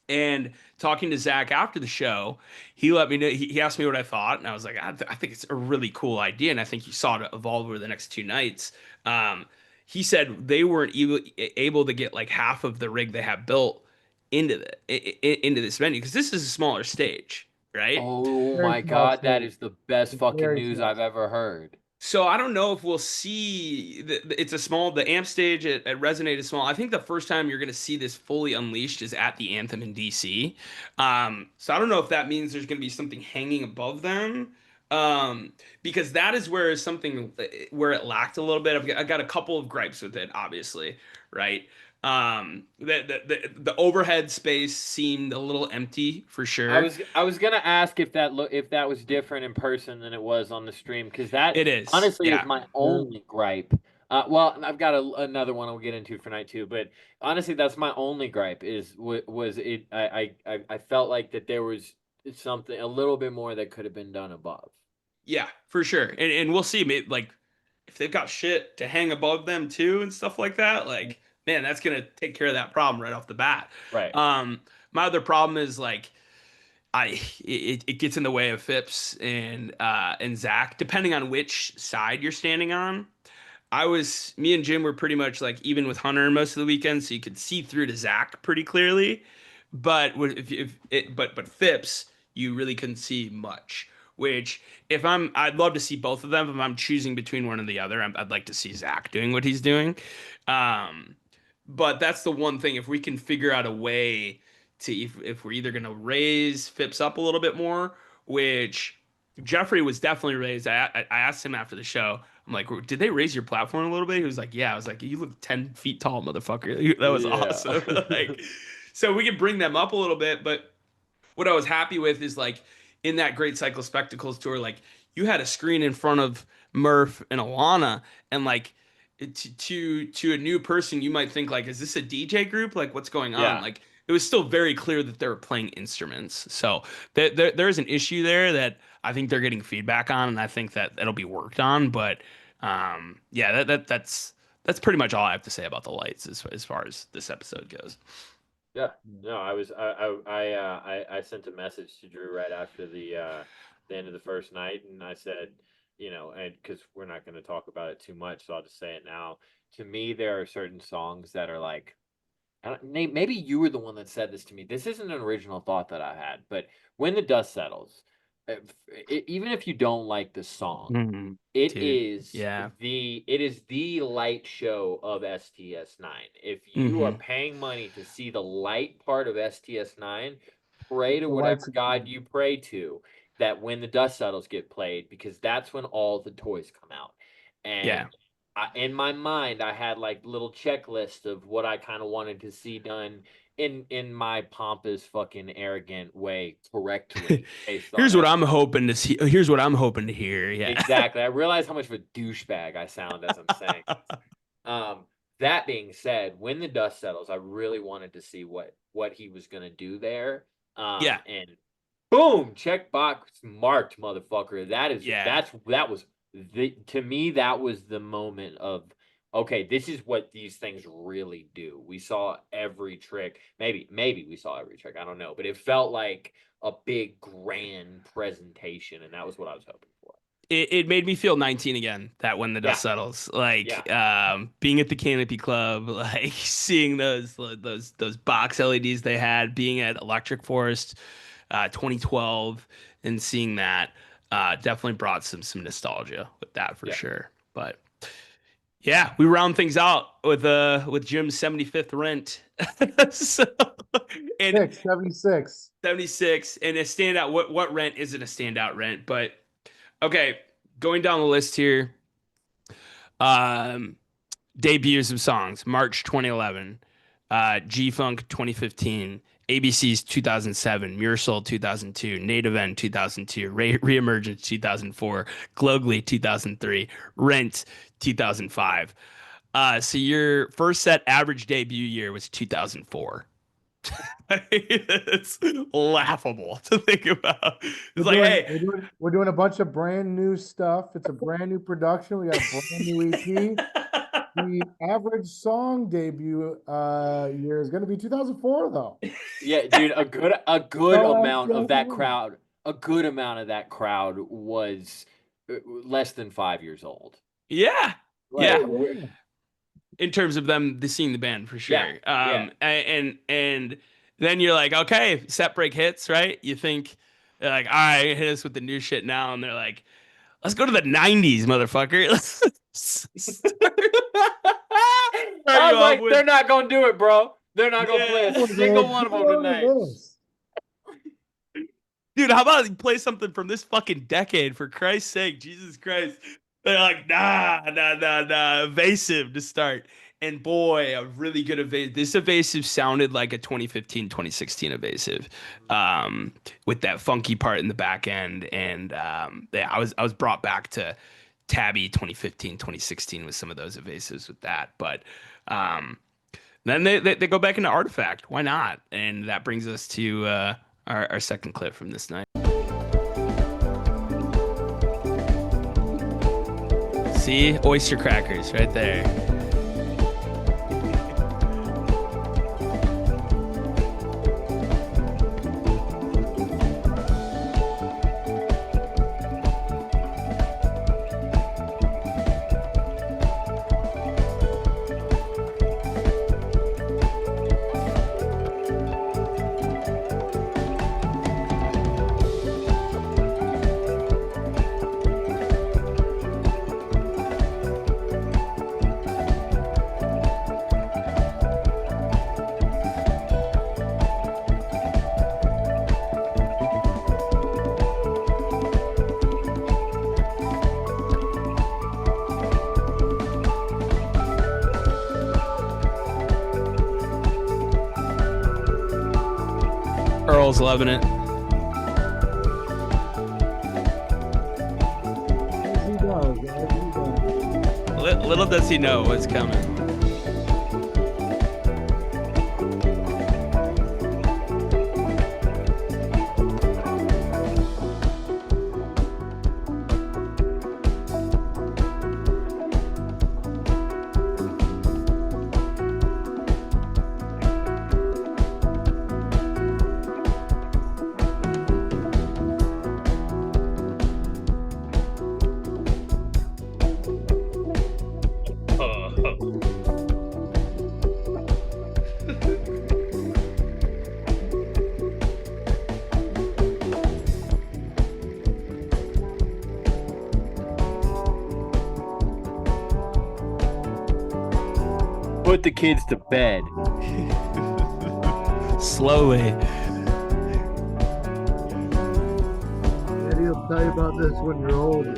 and talking to Zach after the show, he let me know. He asked me what I thought, and I was like, I think it's a really cool idea, and I think you saw it evolve over the next 2 nights. Um, he said they weren't able to get like half of the rig they have built into into this venue because this is a smaller stage, right? Oh Very my small God, that stage. is the best It's fucking very news small. I've ever heard. So I don't know if we'll see it's a small the amp stage at Resonate is small. I think the first time you're going to see this fully unleashed is at the Anthem in DC. So I don't know if that means there's going to be something hanging above them. Um, because that is where something where it lacked a little bit. I've got a couple of gripes with it, obviously, right? The overhead space seemed a little empty for sure. I was gonna ask if if that was different in person than it was on the stream, because that It is, honestly is yeah. my Yeah. only gripe. Well, I've got another one I'll get into for night two, but honestly, that's my only gripe is was it. I felt like that there was something a little bit more that could have been done above. Yeah, for sure. And we'll see. Like, if they've got shit to hang above them too and stuff like that, like, man, that's gonna take care of that problem right off the bat. Right. My other problem is like, it gets in the way of Phipps and Zach, depending on which side you're standing on. Me and Jim were pretty much like even with Hunter most of the weekend, so you could see through to Zach pretty clearly. But if it, but Phipps, you really couldn't see much. Which, I'd love to see both of them. If I'm choosing between one or the other, I'd like to see Zach doing what he's doing. Um, but that's the one thing. If we can figure out a way to, if we're either gonna raise Phipps up a little bit more, which Jeffrey was definitely raised. I asked him after the show. I'm like, did they raise your platform a little bit? He was like, yeah. I was like, you look 10 feet tall, motherfucker. That was Yeah. awesome. Like, so we can bring them up a little bit, but what I was happy with is like in that Great Cycle Spectacles tour, like you had a screen in front of Murph and Alana, and like to a new person, you might think like, is this a DJ group? Like, what's going on? Yeah. Like, it was still very clear that they were playing instruments. So there's an issue there that I think they're getting feedback on, and I think that it'll be worked on. But yeah, that's pretty much all I have to say about the lights as far as this episode goes. Yeah, no, I sent a message to Drew right after the end of the first night, and I said, you know, and because we're not going to talk about it too much, so I'll just say it now. To me, there are certain songs that are like, Nate, maybe you were the one that said this to me. This isn't an original thought that I had, but when the dust settles, even if you don't like the song, Mhm. Dude, yeah. it is the light show of STS9. If you are Hmm. paying money to see the light part of STS9, pray to The whatever lights. God you pray to that when the dust settles get played, because that's when all the toys come out. Yeah. And in my mind, I had like little checklist of what I kind of wanted to see done in my pompous, fucking arrogant way correctly based on Here's what I'm STS. hoping to see. Here's what I'm hoping to hear. Yeah. Exactly. I realize how much of a douchebag I sound as I'm saying. Um, that being said, when the dust settles, I really wanted to see what he was gonna do there. Yeah. And boom, check box marked, motherfucker. Yeah. That was the to me that was the moment of okay, this is what these things really do. We saw every trick. Maybe we saw every trick. I don't know, but it felt like a big grand presentation, and that was what I was hoping for. It made me feel 19 again, that when the Yeah, dust settles. yeah, Like being at the Canopy Club, like seeing those box LEDs they had, being at Electric Forest 2012 and seeing that definitely brought some nostalgia with that for yeah. sure. But yeah, we round things out with Jim's 75th rent. So, and 76. 76 and a standout. What rent isn't a standout rent? But okay, going down the list here. Um, Debuts of songs: March 2011, G Funk 2015, ABC's 2007, Muirsoul 2002, Native End 2002, Reemergence 2004, Glowgly 2003, Rent 2005. So your first set average debut year was 2004. It's laughable to think about. It's We're like, doing, hey, we're doing a bunch of brand new stuff. It's a brand new production. We got a brand new EP. The average song debut year is going to be 2004, though. Yeah, dude, a good No less amount of that than crowd, a good amount of that crowd was less than 5 years old. yeah, Like, yeah. In terms of them seeing the band for yeah, sure. yeah. And then you're like, okay, set break hits, right? You think they're like, all right, hit us with the new shit now, and they're like, let's go to the '90s, motherfucker. Let's start I you was off like, they're with not gonna do it, bro. They're not gonna play a yeah. single one of them tonight. Dude, how about you play something from this fucking decade for Christ's sake? Jesus Christ. They're like, nah, evasive to start. And boy, a really good evasive. This evasive sounded like a 2015, 2016 evasive. With that funky part in the back end. And yeah, I was brought back to Tabby 2015, 2016 with some of those evasives with that. But then they go back into Artifact. Why not? And that brings us to our second clip from this night. See? Oyster crackers right there. Earl's loving it. Little does he know what's coming. Put the kids to bed. Slowly. Daddy will tell you about this when you're older.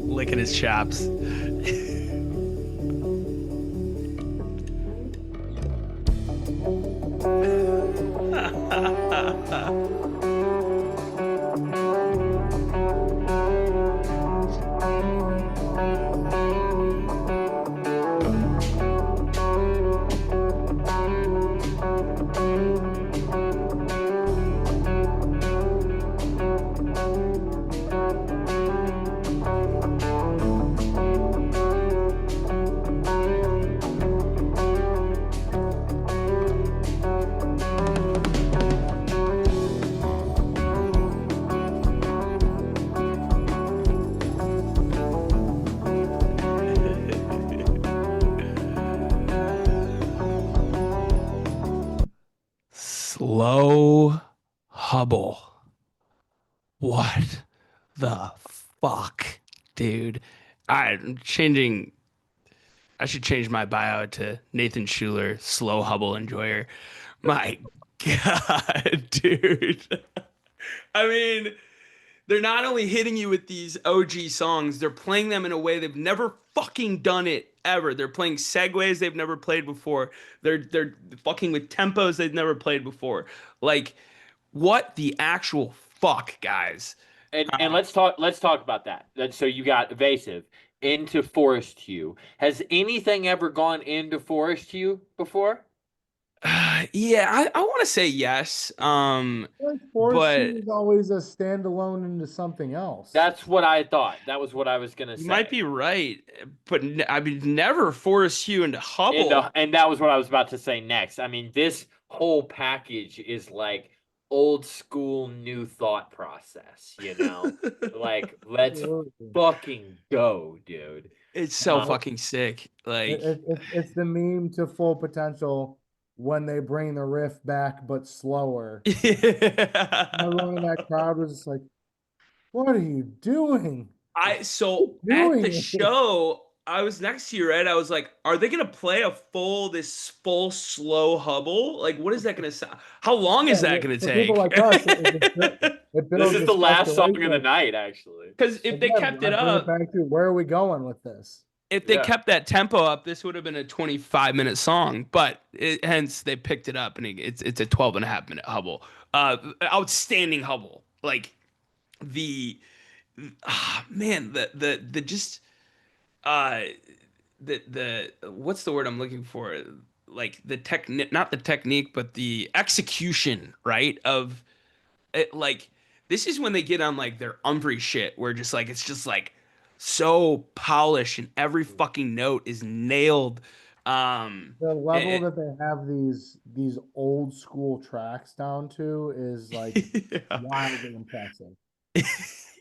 Licking his chops. Slow Hubble. What the fuck, dude? I'm changing. I should change my bio to Nathan Schuler, slow Hubble enjoyer. My God, dude. I mean, they're not only hitting you with these OG songs, they're playing them in a way they've never fucking done it ever. They're playing segues they've never played before. They're fucking with tempos they've never played before. Like, what the actual fuck, guys? And let's talk about that. So you got Evasive into Forest Hue. Has anything ever gone into Forest Hue before? Yeah, I want to say yes. Like Forest But City is always a standalone into something else. That's what I thought. That was what I was gonna you might say. be right. But I mean, never force you into Hubble. And that was what I was about to say next. I mean, this whole package is like old school new thought process, you know? Like, let's Absolutely. fucking go, dude. It's so fucking sick. Like, It's the meme to Full Potential when they bring the riff back but slower. Everyone in that crowd was just like, "What are you doing? so at the Doing it?" show, I was next to you, right? I was like, are they gonna play this full slow Hubble? Like, what is that gonna sound? How long Yeah, is that gonna for people take? like us, it This builds is a the special last song of the interest. night, actually. Because if they Again, kept I it bring it up, back to where are we going with this? if they Yeah. kept that tempo up, this would have been a 25-minute song. But hence they picked it up, and it's a 12 and a half minute Hubble. Outstanding Hubble. Like the man, the just uh the what's the word I'm looking for? Like the technique, not the technique, but the execution, right? Of it, like this is when they get on like their Umbry shit, where just like it's just like so polished and every fucking note is nailed. The level It, that they have these old school tracks down to is like yeah. wildly impressive.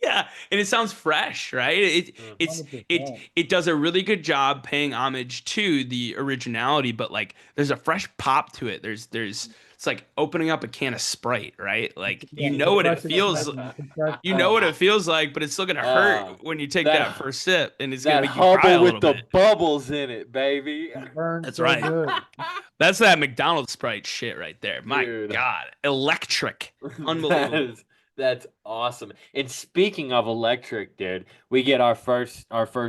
Yeah, and it sounds fresh, right? Mhm. It does a really good job paying homage to the originality, but like there's a fresh pop to it. There's it's like opening up a can of Sprite, right? Like Yeah, you it's know a what it fresh feels excitement. It's a fresh you know what flavor. it feels like, but it's still gonna hurt Uh, when you take that that first sip, and it's gonna that make you cry Hubble a with little the bit. bubbles in it, baby. It burns That's so right. good. That's that McDonald's Sprite shit right there. My Dude. God, electric, That unbelievable. is that's awesome. And speaking of electric, dude, we get our first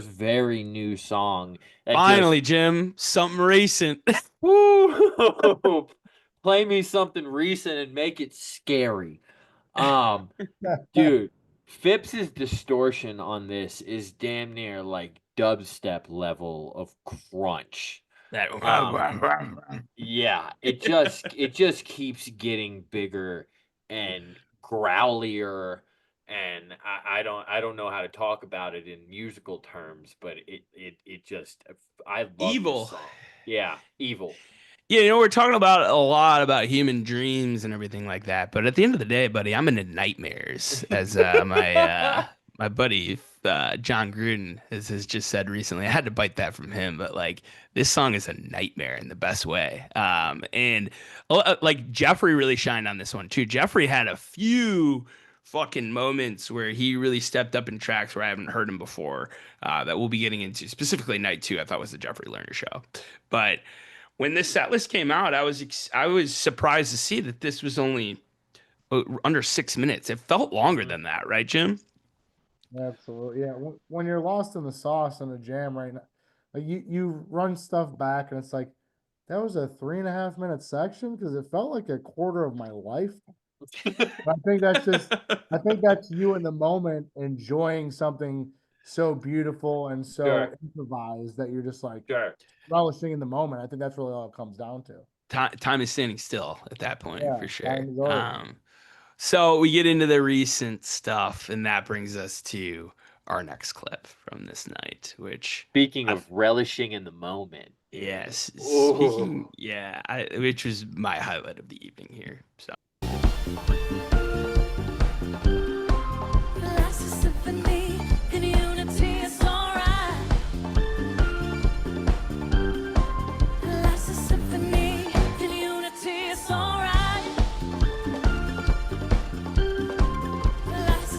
very new song that just Finally, Jim, something recent. woo play me something recent and make it scary. Um, dude, Phipps's distortion on this is damn near like dubstep level of crunch. That Um, Yeah, it just keeps getting bigger and growlier, and I don't know how to talk about it in musical terms, but it just I love this evil. song. Yeah, evil. Yeah, you know, we're talking about a lot about human dreams and everything like that, but at the end of the day, buddy, I'm into nightmares, as my buddy John Gruden has just said recently. I had to bite that from him, but like this song is a nightmare in the best way. And like Jeffrey really shined on this one too. Jeffrey had a few fucking moments where he really stepped up in tracks where I haven't heard him before. That we'll be getting into specifically night two. I thought was the Jeffrey Lerner show, but when this set list came out, I was surprised to see that this was only under 6 minutes. It felt longer Mhm. than that, right, Jim? Absolutely. Yeah. When you're lost in the sauce in a jam right now, like you run stuff back and it's like, that was a 3.5 minute section because it felt like a quarter of my life. I think I think that's you in the moment enjoying something so beautiful and so Sure, improvised that you're just like sure. relishing in the moment. I think that's really all it comes down to. Time is standing still at that point Yeah. for sure. Time is art. So we get into the recent stuff, and that brings us to our next clip from this night, which Speaking I of relishing in the moment, dude. yes, speaking Oh. yeah, which was my highlight of the evening here. So. Life's a symphony in unity, it's alright. Life's a symphony in unity, it's alright. Life's a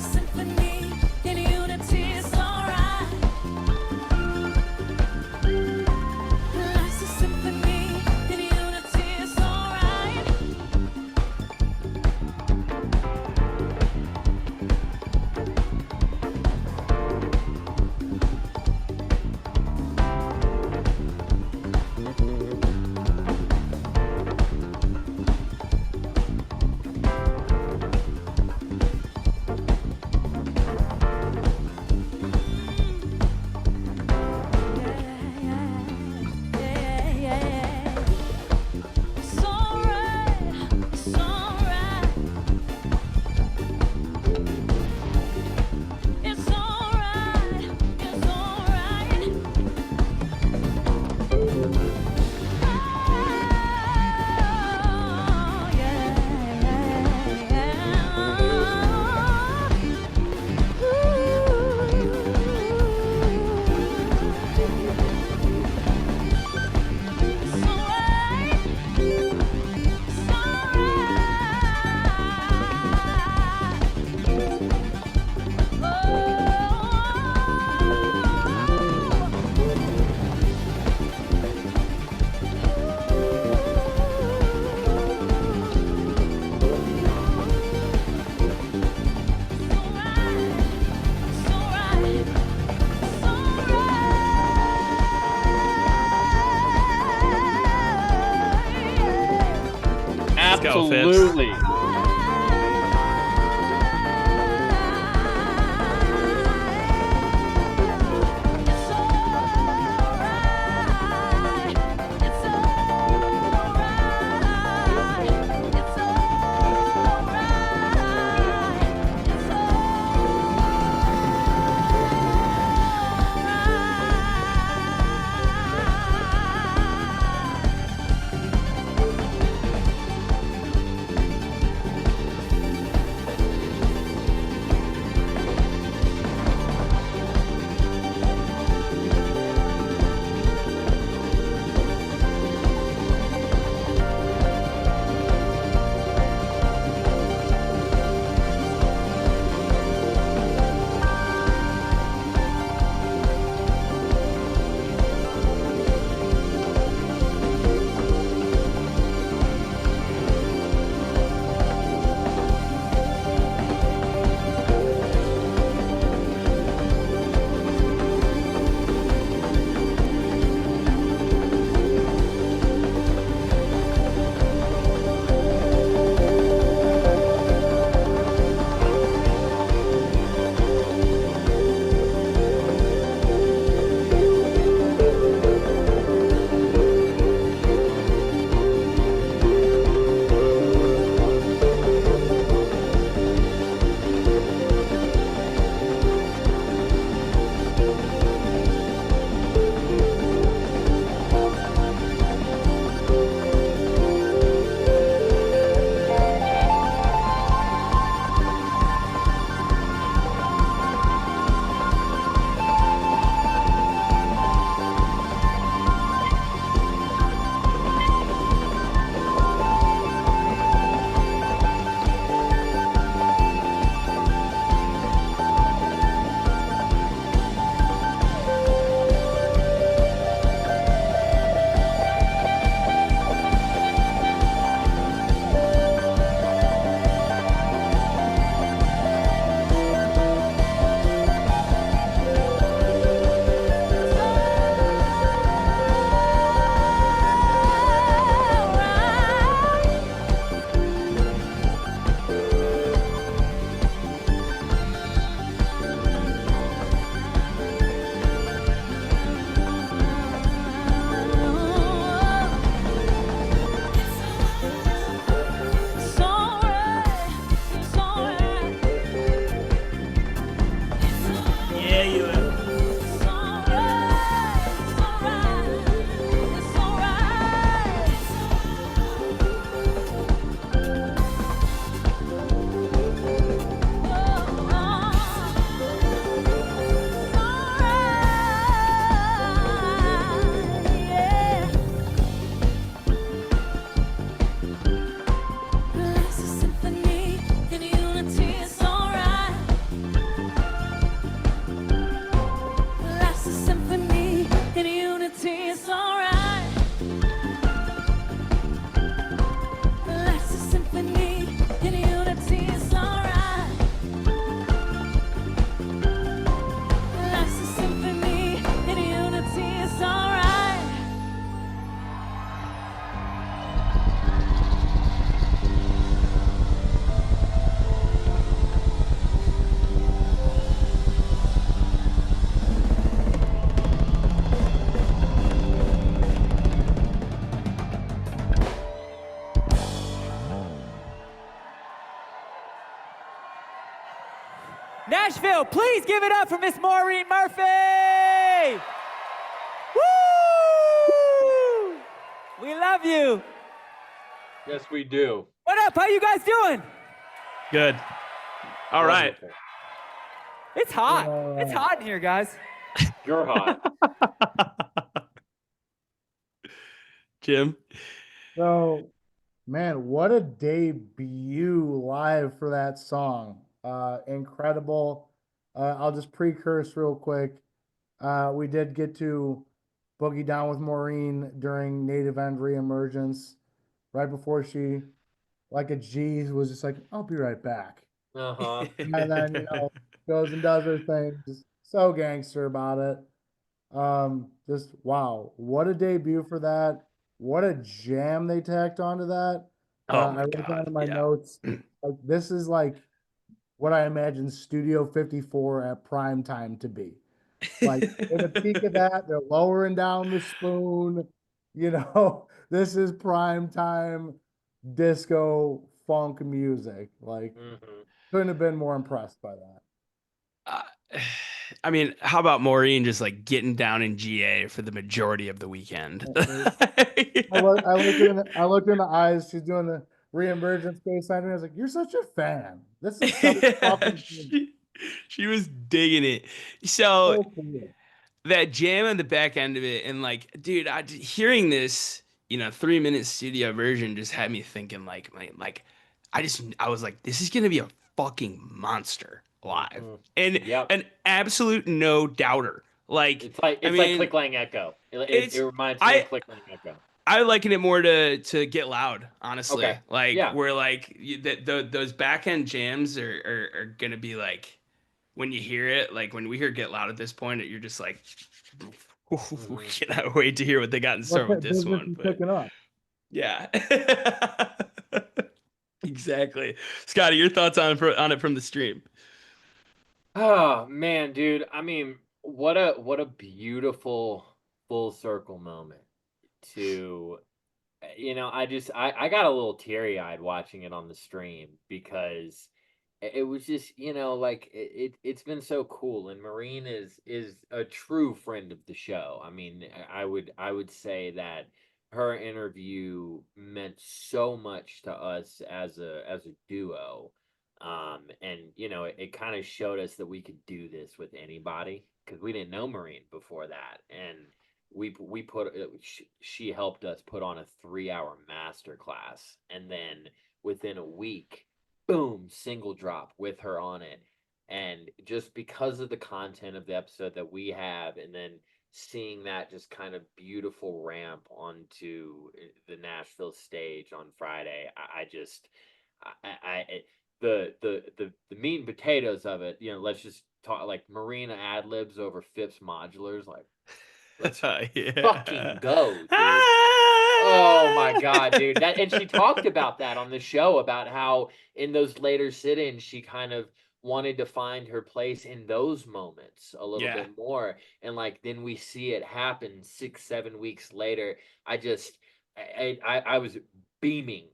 go, Phipps. Absolutely. Yeah, you. It's alright. Life's a symphony in unity. It's alright. Life's a symphony in unity. It's alright. Nashville, please give it up for Miss Maureen Murphy! Woo! We love you. Yes, we do. What up? How you guys doing? Good. All right. Wonderful. It's hot. It's hot in here, guys. You're hot. Jim. So, man, what a debut live for that song. Incredible. I'll just precurse real quick. We did get to boogie down with Maureen during Native End reemergence, right before she, like a G, was just like, I'll be right back. Uh-huh. And then, goes and does her thing. Just so gangster about it. Just wow, what a debut for that. What a jam they tacked onto that. Oh I my wrote down God. in my Yeah. notes, like this is like what I imagine Studio 54 at prime time to be. Like in the peak of that, they're lowering down the spoon. This is prime time disco funk music. Like, Mhm. couldn't have been more impressed by that. Uh, I mean, how about Maureen just like getting down in GA for the majority of the weekend? I looked in the eyes. She's doing the re-emergence bass line. And I was like, "You're such a fan. This is so Yeah, fucking cool." she was digging it. So So cool. that jam on the back end of it, and like, dude, hearing this, 3 minute studio version just had me thinking like, I was like, this is gonna be a fucking monster live, Mhm. and Yep. an absolute no doubter. Like, I It's like mean, Click Lang Echo. It it's reminds me of I Click Lang Echo. I liken it more to Get Loud, honestly. Okay. Like, Yeah. where like those back end jams are gonna be like, when you hear it, like when we hear Get Loud at this point, you're just like, Mhm. cannot wait to hear what they got in store What with this business one. is But picking up? yeah, exactly. Scotty, your thoughts on it from the stream? Oh man, dude. I mean, what a beautiful full circle moment to I got a little teary-eyed watching it on the stream because it was just, like it's been so cool, and Marine is a true friend of the show. I mean, I would say that her interview meant so much to us as a duo. And it kind of showed us that we could do this with anybody because we didn't know Marine before that. And we put she helped us put on a 3-hour master class, and then within a week, boom, single drop with her on it. And just because of the content of the episode that we have, and then seeing that just kind of beautiful ramp onto the Nashville stage on Friday, I just the meat and potatoes of it, let's just talk like Marina ad libs over Phipps modulars, like let's fucking Yeah. go, dude. Oh my god, dude. That and she talked about that on the show about how in those later sit-ins she kind of wanted to find her place in those moments a little Yeah. bit more. And like then we see it happen 6, 7 weeks later. I just I was beaming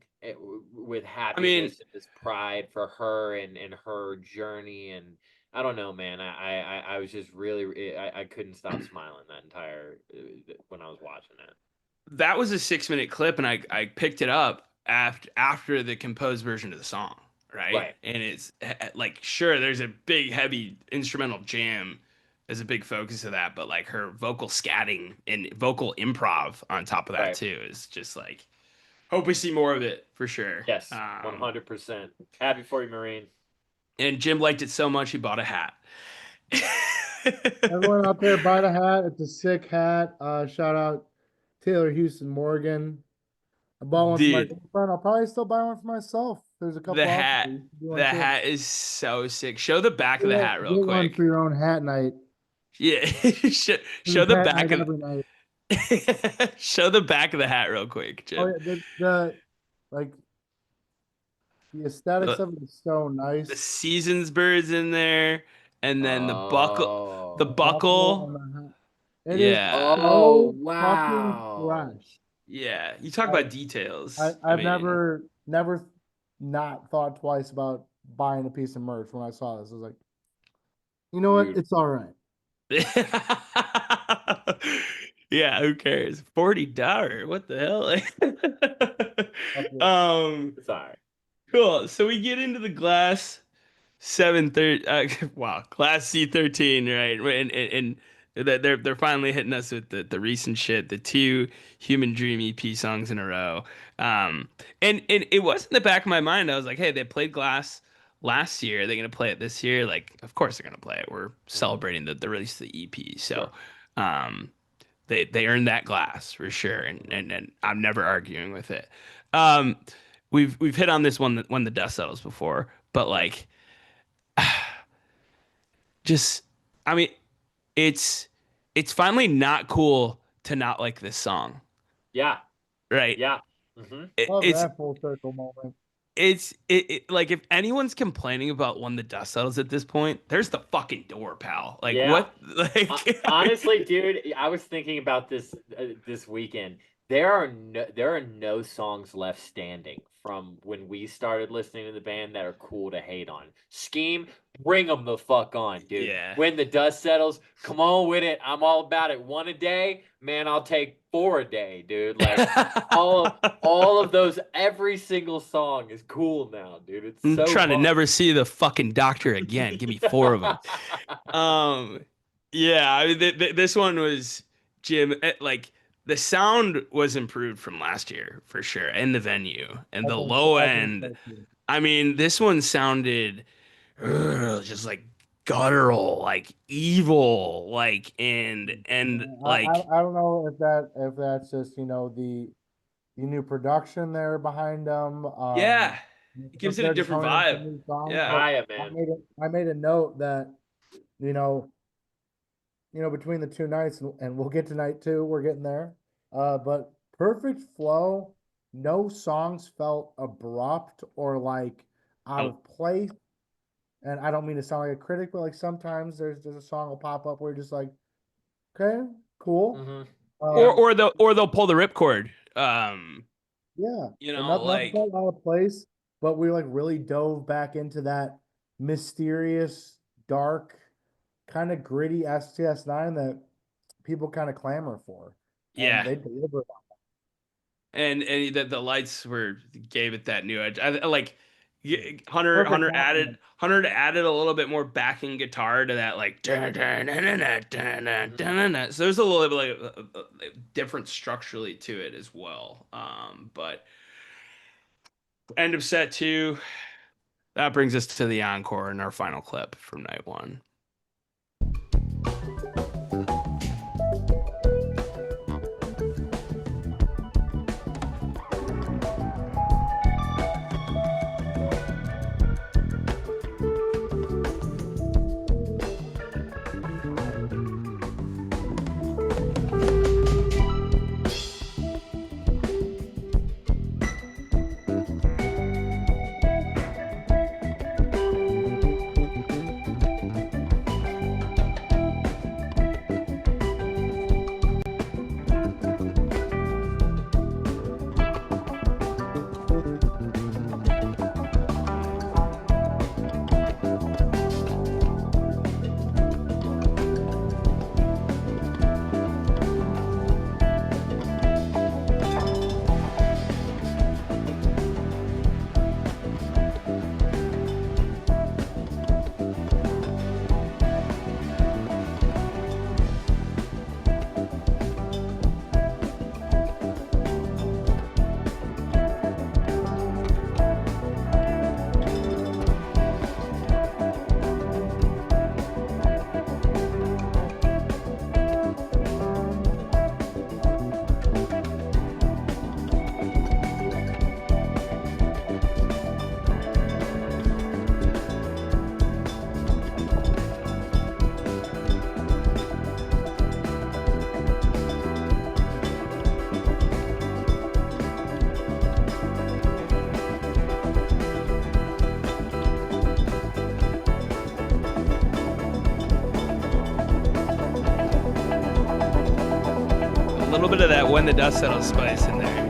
with I mean, happiness and this pride for her and her journey. And I don't know, man. I was just really I couldn't stop smiling that entire when I was watching it. that was a 6 minute clip, and I picked it up after the composed version of the song, right? Right. And it's like, sure, there's a big heavy instrumental jam as a big focus of that, but like her vocal scatting and vocal improv on top of that Right. too is just like, hope we see more of it for sure. Yes. 100%. Happy for you, Marine. And Jim liked it so much he bought a hat. Everyone out there, buy the hat. It's a sick hat. Shout out Taylor Houston Morgan. I bought one for my Dude, girlfriend. I'll probably still buy one for myself. There's a the couple out hat, there. You should do the one too. hat is so sick. Show the back of the hat real Get one for quick. your own hat night. Yeah, show There's the hat back night of every night. show the back of the hat real quick, Oh Jim. yeah, the like the aesthetics The, of it is so the nice. seasons birds in there, and then the Oh. Buckle and buckle. the hat. It is Yeah, Oh, so fucking wow. fresh. yeah. You talk Like about details. I I've mean, never not thought twice about buying a piece of merch when I saw this. I was like, you know what? Dude. It's all right. yeah. Who cares? $40. What the Fuck hell? it. Sorry. Cool. So we get into the glass 730. Wow, glass C13, right? And they're finally hitting us with the recent shit, the two Human Dream EP songs in a row. And it was in the back of my mind. I was like, hey, they played Glass last year. They're gonna play it this year. Like, of course they're gonna play it. We're celebrating the release of the EP. So, Sure. um, they earned that glass for sure, and Mhm. and I'm never arguing with it. Um, we've hit on this one when the dust settles before, but Yep. like, just I mean, it's it's finally not cool to not like this song, Yeah. right? Yeah. Mhm. Love it's that full circle moment. like if anyone's complaining about when the dust settles at this point, there's the fucking door, pal. Like Yeah. what? Like Honestly, dude, I was thinking about this this weekend. There are no songs left standing from when we started listening to the band that are cool to hate on. Scheme, bring them the fuck on, dude. Yeah. When the dust settles, come on with it. I'm all about it. One a day, man. I'll take 4 a day, dude. Like all of those. Every single song is cool now, dude. It's I'm so trying to fun. never see the fucking doctor again. Give me 4 of them. Yeah, I mean, this one was Jim. Like the sound was improved from last year for sure, and the venue and the low I think end. so too. I mean, this one sounded just like guttural, like evil, like and like I don't know if that's just the new production there behind them. yeah, it If gives it a they're just different honing in vibe. some new songs, Yeah, but Maya, man. I made a note that you know between the two nights, and we'll get to night two. We're getting there. But perfect flow. No songs felt abrupt or like out Nope. of place. And I don't mean to sound like a critic, but like sometimes there's a song will pop up where you're just like, okay, cool. Mhm. Or they'll pull the ripcord. Yeah, You and know, nothing like felt out of place, but we like really dove back into that mysterious, dark, kind of gritty STS9 that people kind of clamor for, and yeah. they delivered. And the lights were gave it that new edge. I like Hunter Perfect Hunter compliment. added a little bit more backing guitar to that like dun, dun, dun, dun, dun, dun, dun, dun, dun. So there's a little bit like different structurally to it as well. But end of set 2, that brings us to the encore and our final clip from night 1. A little bit of that when the dust settles spice in there.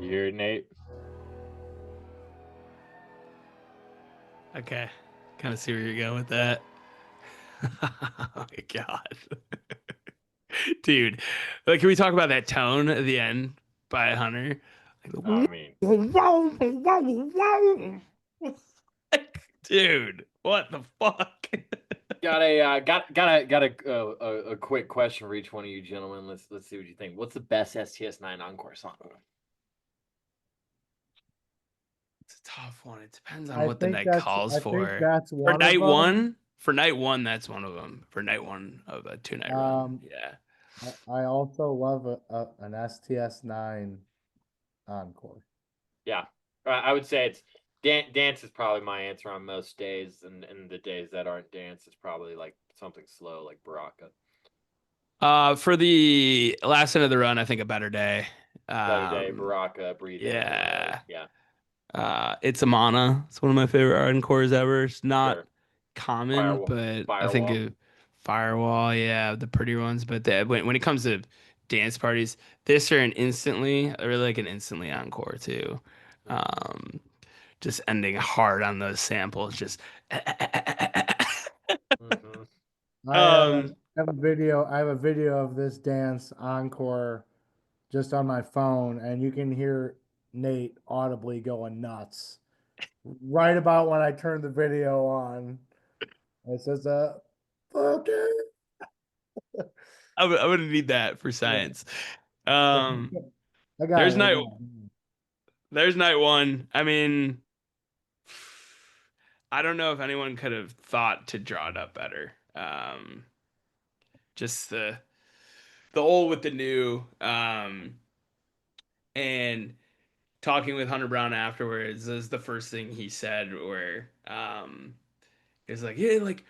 You hear it, Nate? Okay. Kind of see where you're going with that. Oh my God. Dude. Like, can we talk about that tone at the end by Hunter? I Like, mean, dude, what the fuck? got a quick question for each one of you gentlemen. Let's see what you think. What's the best STS9 encore song? It's a tough one. It depends on I what the think night calls I think for. that's one of them. For night one, that's one of them. For night one of a 2-night run. Um, Yeah. I also love an STS9 encore. Yeah, I would say it's dance is probably my answer on most days, and the days that aren't dance, it's probably like something slow like Baraka. For the last end of the run, I think a better day. Better Day, Baraka, Breathe In, LA. Yeah. Yeah, It's Amana. It's one of my favorite encores ever. It's not sure. common, Firewall, but I think Firewall. Firewall, yeah, the pretty ones. But when it comes to dance parties, this or an instantly, I really like an instantly encore too. Um, just ending hard on those samples. Just Mm-hmm. um, I have a video. I have a video of this dance encore just on my phone, and you can hear Nate audibly going nuts right about when I turned the video on. It says, fuck it. I'm gonna need that for Yeah. science. Um, I got there's it. I night got it. there's night one. I mean, I don't know if anyone could have thought to draw it up better. Just the old with the new. And talking with Hunter Brown afterwards this is the first thing he said where it's like, yeah, like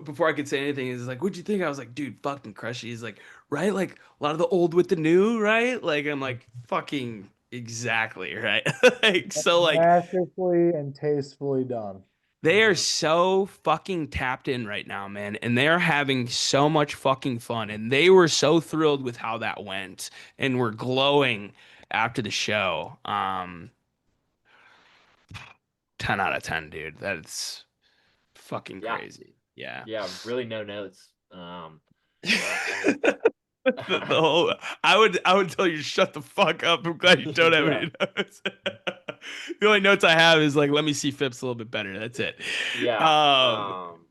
before I could say anything, he's like, what'd you think? I was like, dude, fucking crushy. He's like, right? Like a lot of the old with the new, right? Like I'm like, fucking exactly, right? Like so like Masterfully and tastefully done. they are Mm-hmm. so fucking tapped in right now, man, and they are having so much fucking fun, and they were so thrilled with how that went, and were glowing after the show. 10 out of 10, dude. That's fucking Yeah, crazy. Yeah. yeah. Really, no notes. The whole I would tell you to shut the fuck up. I'm glad you don't have Yeah, any notes. The only notes I have is like let me see Phipps a little bit better. That's it. yeah. Um,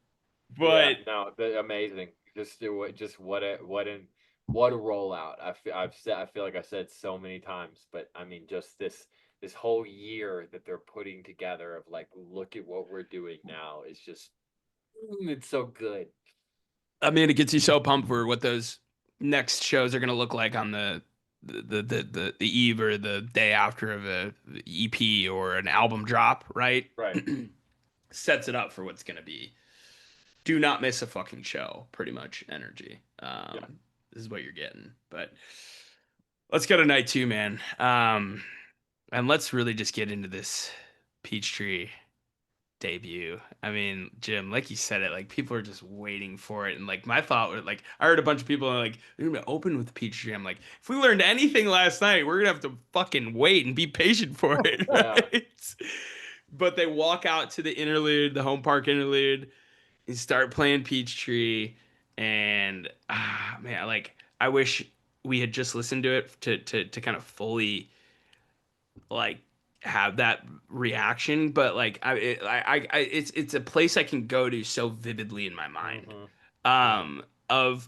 Yeah, but no, amazing. Just what a rollout. I feel like I said so many times, but I mean, just this whole year that they're putting together of like, look at what we're doing now. It's just, it's so good. I mean it gets you so pumped for what those next shows are gonna look like on the eve or the day after of a EP or an album drop, right? Right. Sets it up for what's gonna be. Do not miss a fucking show, pretty much energy. Yeah. This is what you're getting. But let's go to night two, man. And let's really just get into this Peachtree debut. I mean, Jim, like you said it, like people are just waiting for it. And like my thought was like I heard a bunch of people like they're gonna open with Peachtree. I'm like, if we learned anything last night, we're gonna have to fucking wait and be patient for it, Yeah. right? But they walk out to the interlude, the home park interlude, and start playing Peachtree. And man, like I wish we had just listened to it to kind of fully like have that reaction. But like it's a place I can go to so vividly in my mind. Mm-hmm. Of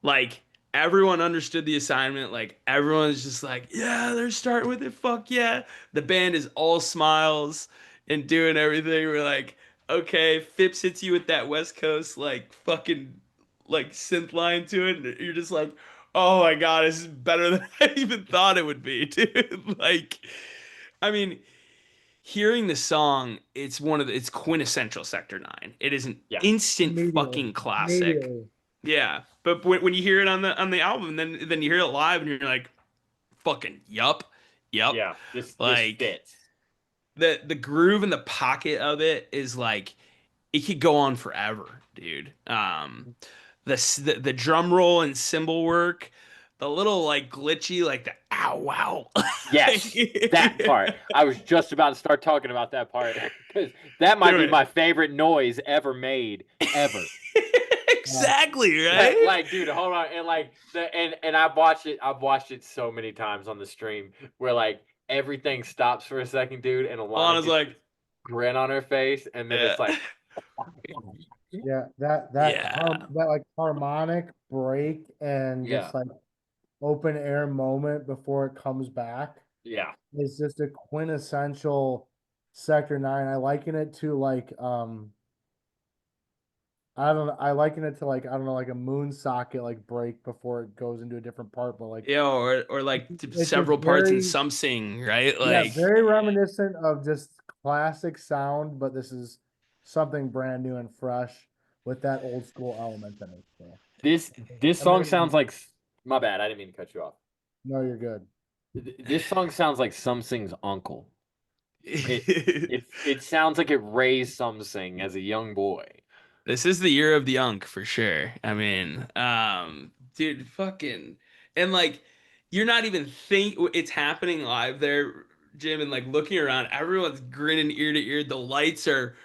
like everyone understood the assignment. Like everyone's just like, yeah, they're starting with it. Fuck yeah. The band is all smiles and doing everything. We're like, okay, Phipps hits you with that West Coast like fucking like synth line to it, and you're just like, oh my god, this is better than I even thought it would be, dude. Like, I mean, hearing the song, it's quintessential Sector 9. It is an Yeah. instant Immediately. fucking classic. Immediately. Yeah, but when you hear it on the album, then you hear it live, and you're like, fucking yup, yup. Yeah. This Like fits. the groove and the pocket of it is like it could go on forever, dude. The drum roll and cymbal work, a little like glitchy, like the ow wow. Yes, that part. I was just about to start talking about that part because that might Do be it. my favorite noise ever made, ever. Exactly, right? Like, dude, hold on, and like and I've watched it. I've watched it so many times on the stream where like everything stops for a second, dude, and Alana Alana's gets like, this grin on her face, and then yeah. it's like, Yeah, Yeah. that like harmonic break and yeah, just like open air moment before it comes back yeah, is just a quintessential Sector 9. I liken it to like I liken it to like I don't know like a moon socket like break before it goes into a different part, but like Yeah, or like it's just several parts in very, some sing, right? yeah, Like very reminiscent of just classic sound, but this is something brand new and fresh with that old school element in it. So this song sounds amazing. like my bad. I didn't mean to cut you off. No, you're good. This song sounds like Something's uncle. It sounds like it raised Something as a young boy. this is the year of the Unk for sure. I mean, dude, fucking, and like, you're not even think it's happening live there, Jim, and like looking around, everyone's grinning ear to ear. The lights are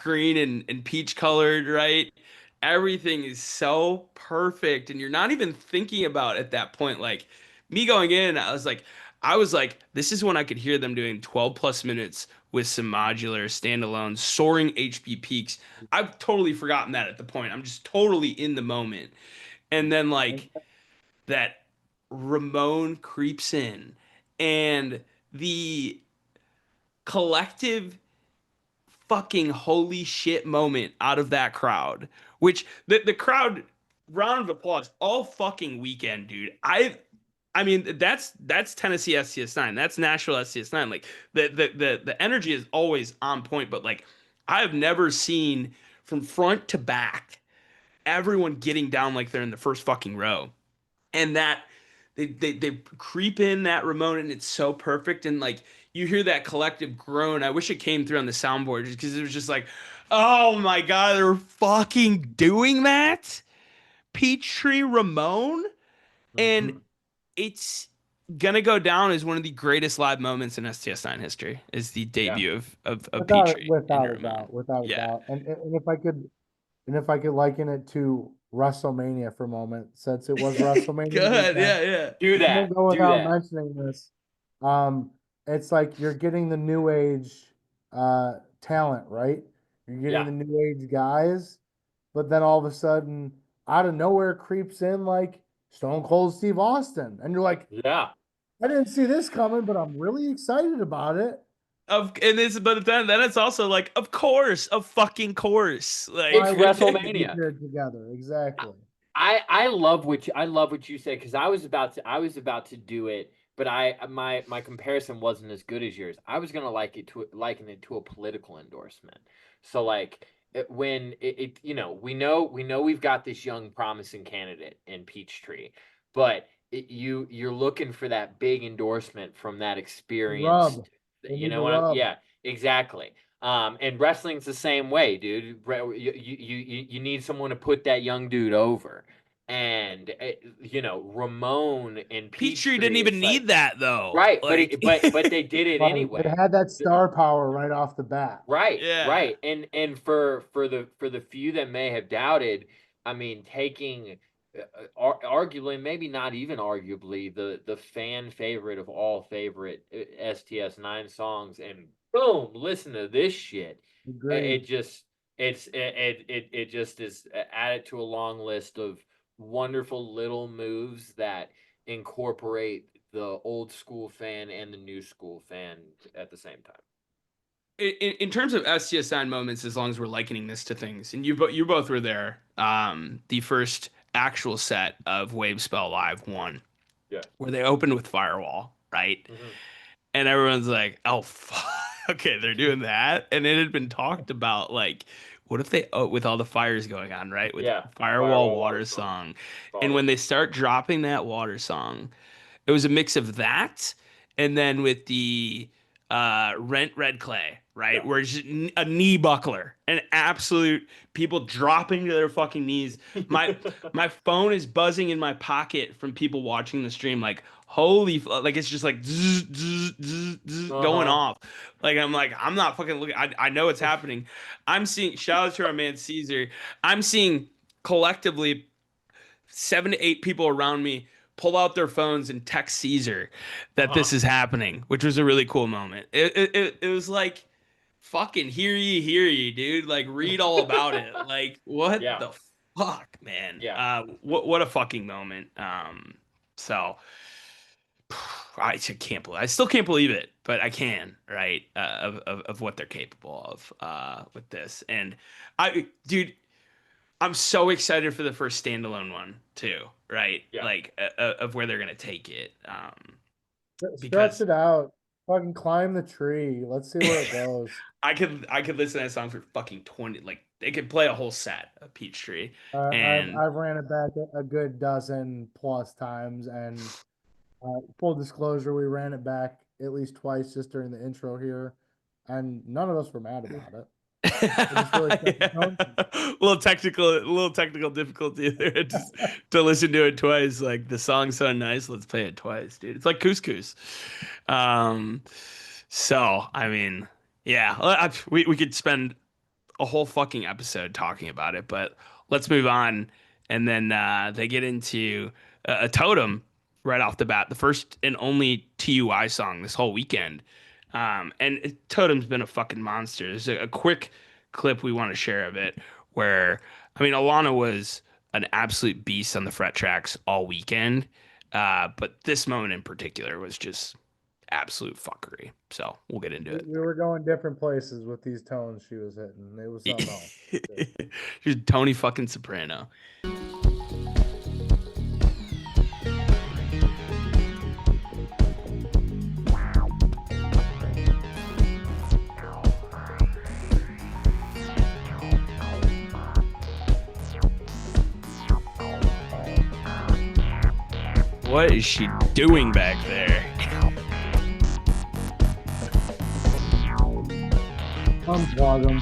green and peach colored, right? Everything is so perfect, and you're not even thinking about at that point. Like me going in, I was like, this is when I could hear them doing 12 plus minutes with some modular standalone soaring HP peaks. I've totally forgotten that at the point. I'm just totally in the moment. And then like that Ramon creeps in and the collective fucking holy shit moment out of that crowd, which the crowd round of applause all fucking weekend, dude. I mean that's Tennessee STS9. That's Nashville STS9. Like the energy is always on point, but like I have never seen from front to back everyone getting down like they're in the first fucking row. And that they creep in that Ramon and it's so perfect and like you hear that collective groan. I wish it came through on the soundboard just because it was just like, oh my god, they're fucking doing that. Peachtree Ramon, and Mhm. it's gonna go down as one of the greatest live moments in STS9 history. Is the Yeah. debut of Peachtree and Without a Ramon. doubt, without a Yeah. doubt. And if I could liken it to WrestleMania for a moment, since it was WrestleMania Good. weekend, Yeah. Yeah. Do I can't that. go Do without that. mentioning this. It's like you're getting the new age talent, right? You're getting Yeah. the new age guys, but then all of a sudden, out of nowhere, creeps in like Stone Cold Steve Austin, and you're like, Yeah. I didn't see this coming, but I'm really excited about it. And it's but then it's also like, of course, of fucking course. Why It's Like wouldn't they be WrestleMania. paired together? Exactly. I love what you said because I was about to do it, but my comparison wasn't as good as yours. I was gonna liken it to a political endorsement. So like when you know we know we've got this young promising candidate in Peachtree, but you're looking for that big endorsement from that Rub. experienced. They You need know the what I'm? rub. Yeah, exactly. And wrestling's the same way, dude. You need someone to put that young dude over. And you know, Ramon and Peachtree didn't Peachtree, even it's like need that though. right, but Like but they did it Right. It anyway. had that star power right off the bat. Right, yeah. right. And for the few that may have doubted, I mean, taking arguably, maybe not even arguably, the fan favorite of all favorite STS9 songs, and boom, listen to this shit. Agreed. It just it just is added to a long list of wonderful little moves that incorporate the old school fan and the new school fan at the same time. In terms of STS9 moments, as long as we're likening this to things, and you both were there, the first actual set of Wave Spell Live 1, Yeah. where they opened with Firewall, right? Mhm. And everyone's like, oh, fuck. Okay, they're doing that. And it had been talked about, like, what if they, oh, with all the fires going on, right? With Yeah, Firewall Firewall Water Water Song. Song. Saw And when this. they start dropping that water song, it was a mix of that and then with the Rent Red Clay, right? Yeah. Where it's just a knee buckler, an absolute people dropping to their fucking knees. My phone is buzzing in my pocket from people watching the stream, like like it's just like zzz, zzz, zzz, zzz, going Uh-huh. off. Like I'm not fucking looking. I know it's happening. I'm seeing. Shout out to our man Caesar. I'm seeing collectively 7 to 8 people around me pull out their phones and text Caesar that this Uh-huh. is happening, which was a really cool moment. It was like fucking hear ye, dude. Like read all about it. Like what Yeah. the fuck, man. Yeah. What a fucking moment. So I just can't believe I still can't believe it, but I can, right? Of what they're capable of with this. And dude, I'm so excited for the first standalone one too, right? Yeah. Like of where they're gonna take it. Stretch Because it out. Fucking climb the tree. Let's see where it goes. I could listen to that song for fucking 20. Like they could play a whole set of Peachtree, and I've ran it back a good dozen plus times, and full disclosure, we ran it back at least twice just during the intro here, and none of us were mad about it. It just really set the tone. a little technical difficulty there. Just to listen to it twice, like the song's so nice, let's play it twice, dude. It's like couscous. Um, so I mean, yeah, we could spend a whole fucking episode talking about it, but let's move on. And then they get into a totem right off the bat, the first and only TUI song this whole weekend. And Totem's been a fucking monster. There's a quick clip we want to share of it where, I mean, Alana was an absolute beast on the fret tracks all weekend. But this moment in particular was just absolute fuckery. So we'll get into it. We were going different places with these tones she was hitting. It was something else. She's Tony fucking Soprano. What is she doing back there? Unplug them.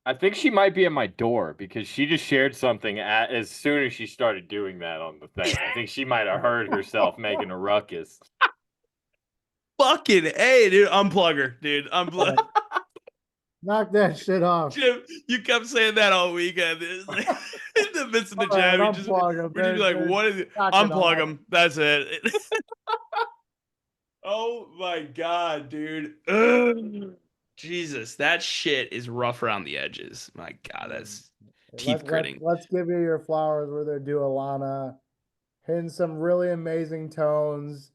I think she might be at my door because she just shared something as soon as she started doing that on the thing. I think she might have heard herself making a ruckus. Fucking hey, dude, unplug her, dude. Unplug. Knock that shit off. Jim, you kept saying that all weekend. It's like, in the midst of the All right, jam, we just unplug 'em. be like, They're "What is it? knocking Unplug off. them." That's it. Oh my god, dude. Ugh. Jesus, that shit is rough around the edges. My god, that's teeth gritting. Let's give you your flowers where they're due, Alana. Hitting some really amazing tones.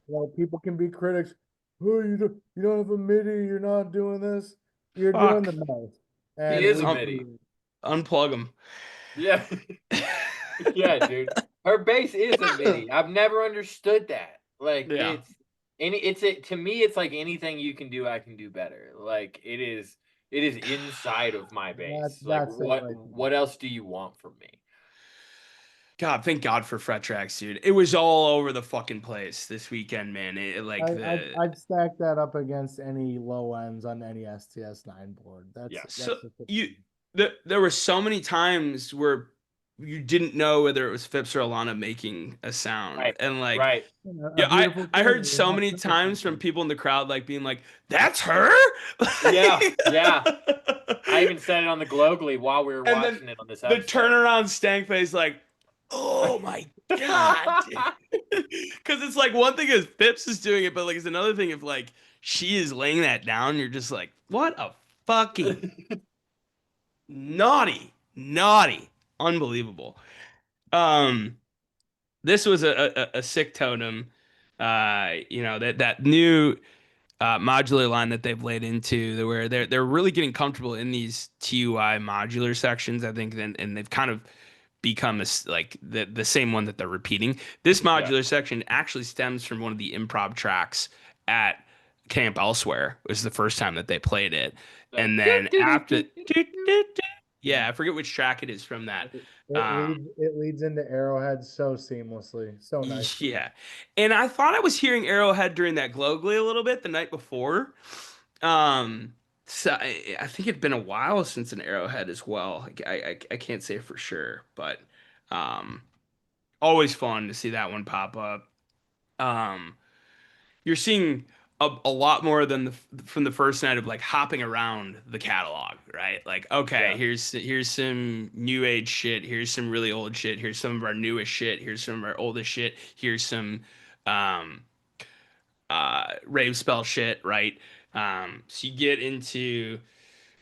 You know, people can be critics. Oh, you don't have a MIDI. You're not doing this. You're doing Fuck. the most. He is a Um, MIDI. Unplug them. Yeah. Yeah, dude. Her bass is a MIDI. I've never understood that. Like Yeah. to me, it's like anything you can do, I can do better. Like it is inside of my bass. Like That's it right there. what else do you want from me? God, thank God for fret tracks, dude. It was all over the fucking place this weekend, man. I'd stack that up against any low ends on any STS9 board. Yeah. So that's there were so many times where you didn't know whether it was Phipps or Alana making a sound. Right. And like, Right. A yeah, beautiful I thing, heard we so have many to times from something. people in the crowd like being like, "That's her." Yeah, yeah. I even said it on the Globally while we were And then watching it on this the episode. turnaround stank face like, "Oh my god." Because it's like one thing is Phipps is doing it, but like it's another thing if like she is laying that down, you're just like, what a fucking naughty, unbelievable. This was a sick totem. That new modular line that they've laid into where they're really getting comfortable in these TUI modular sections, I think, and they've kind of become like the same one that they're repeating. This modular section actually stems from one of the improv tracks at Camp Elsewhere. It was the first time that they played it. And then after yeah, I forget which track it is from that. It leads into Arrowhead so seamlessly, so nice. Yeah. And I thought I was hearing Arrowhead during that Glowgly a little bit the night before. So I think it'd been a while since an Arrowhead as well. I can't say for sure, but um, always fun to see that one pop up. Um, you're seeing a lot more than from the first night of like hopping around the catalog, right? Like, okay, Yeah. here's some new age shit, here's some really old shit, here's some of our newest shit, here's some of our oldest shit, here's some um rave spell shit, right? So you get into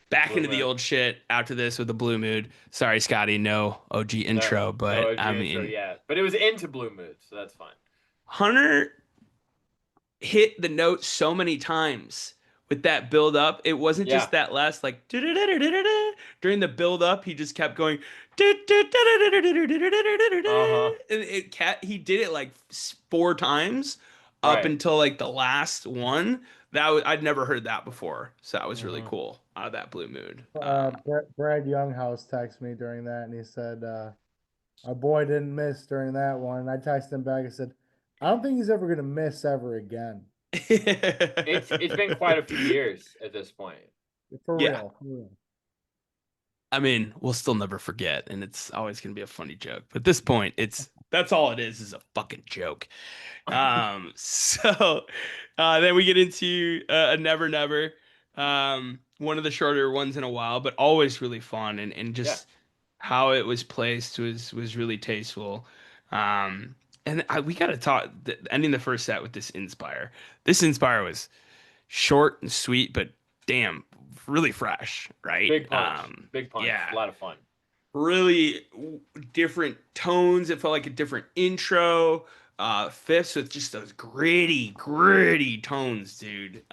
back Blue into the Moon. old shit after this with the Blue Mood. Sorry, Scotty, no OG intro, but No OG I intro, mean, yeah. But it was into Blue Moon, so that's fine. Hunter hit the note so many times with that build up. It wasn't Yeah. just that last like during the build up, he just kept going. And he did it like 4 times up Right. until like the last one. I'd never heard that before, so that was really Mhm. cool out of that Blue Mood. Brad Younghouse texted me during that, and he said, "Our boy didn't miss during that one." And I texted him back and said, "I don't think he's ever gonna miss ever again." It's been quite a few years at this point. For Yeah. real, for real. I mean, we'll still never forget, and it's always gonna be a funny joke. But at this point, that's all it is a fucking joke. So then we get into a Never Never, one of the shorter ones in a while, but always really fun, and just how it was placed was really tasteful. We got to talk ending the first set with this Inspire. This Inspire was short and sweet, but damn, really fresh, right? Big punch. Big punch. Yeah. A lot of fun. Really different tones. It felt like a different intro. Fifths with just those gritty tones, dude.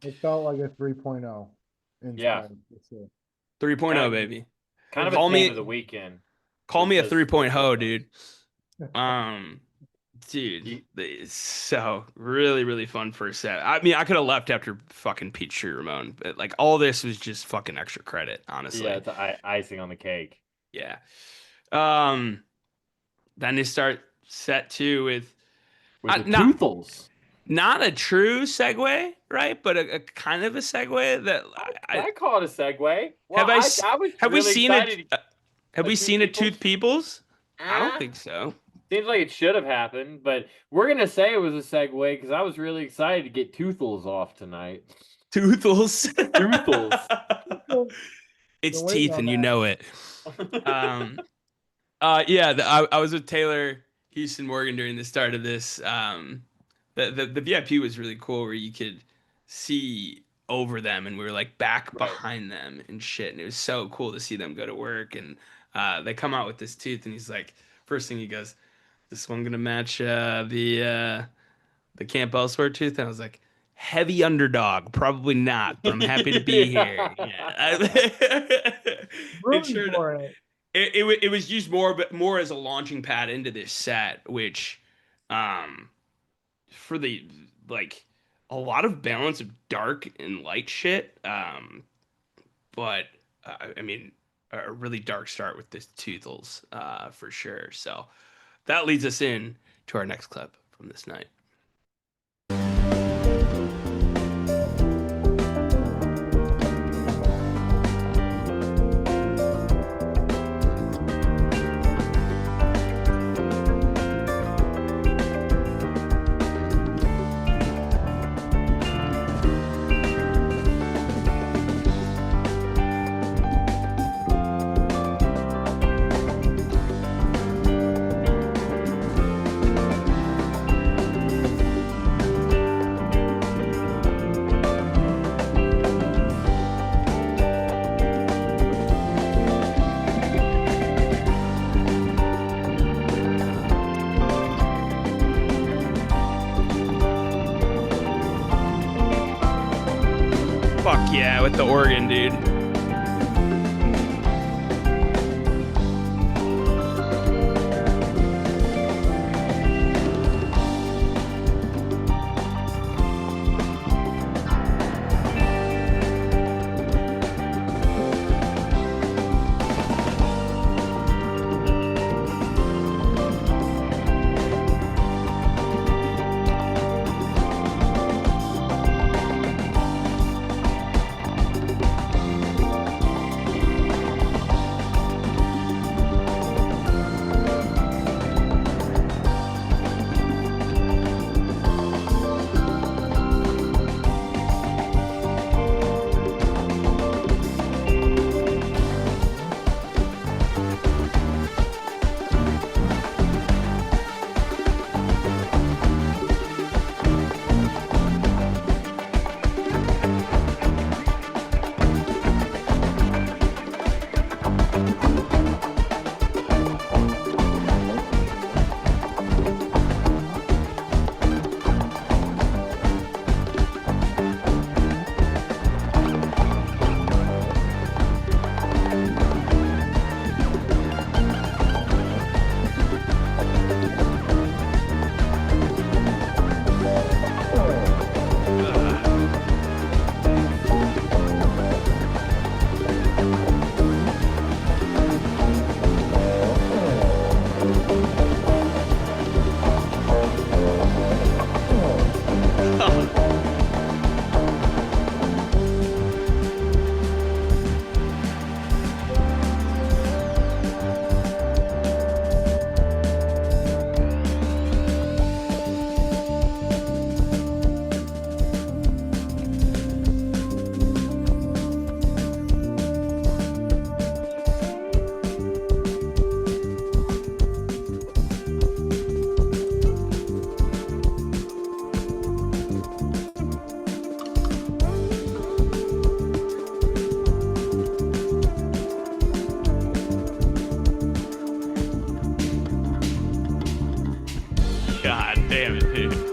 It felt like a 3.0. Yeah. 3.0, baby. Kind of Call a me- theme of the weekend. Call me a Those 3.0, tones. dude. Dude, Ye- it's so really fun first set. I mean, I could have left after fucking Pete Tree Ramon, but like all this was just fucking extra credit, honestly. Yeah, it's icing on the cake. Yeah. Then they start set 2 with With the not Toothles. not a true segue, right? But a kind of a segue that I call it a segue. Well, have I I s- was have we really seen excited. have we Tooth seen a Peoples? Tooth Peoples? I don't Ah, think so. Seems like it should have happened, but we're gonna say it was a segue because I was really excited to get Toothles off tonight. Toothles. Toothles. It's Been waiting teeth on and you that. know it. I was with Taylor Houston Morgan during the start of this. The VIP was really cool where you could see over them and we were like back Right. behind them and shit. And it was so cool to see them go to work. And they come out with this tooth and he's like, first thing he goes, this one gonna match the Camp Elsewhere tooth? And I was like, heavy underdog, probably not, but I'm happy to be here. Yeah. It Rooting sure for it. it was used more as a launching pad into this set, which for the like a lot of balance of dark and light shit. But I mean a really dark start with this Toothles for sure. So that leads us in to our next clip from this night. yeah, with the organ, dude. God damn it, dude.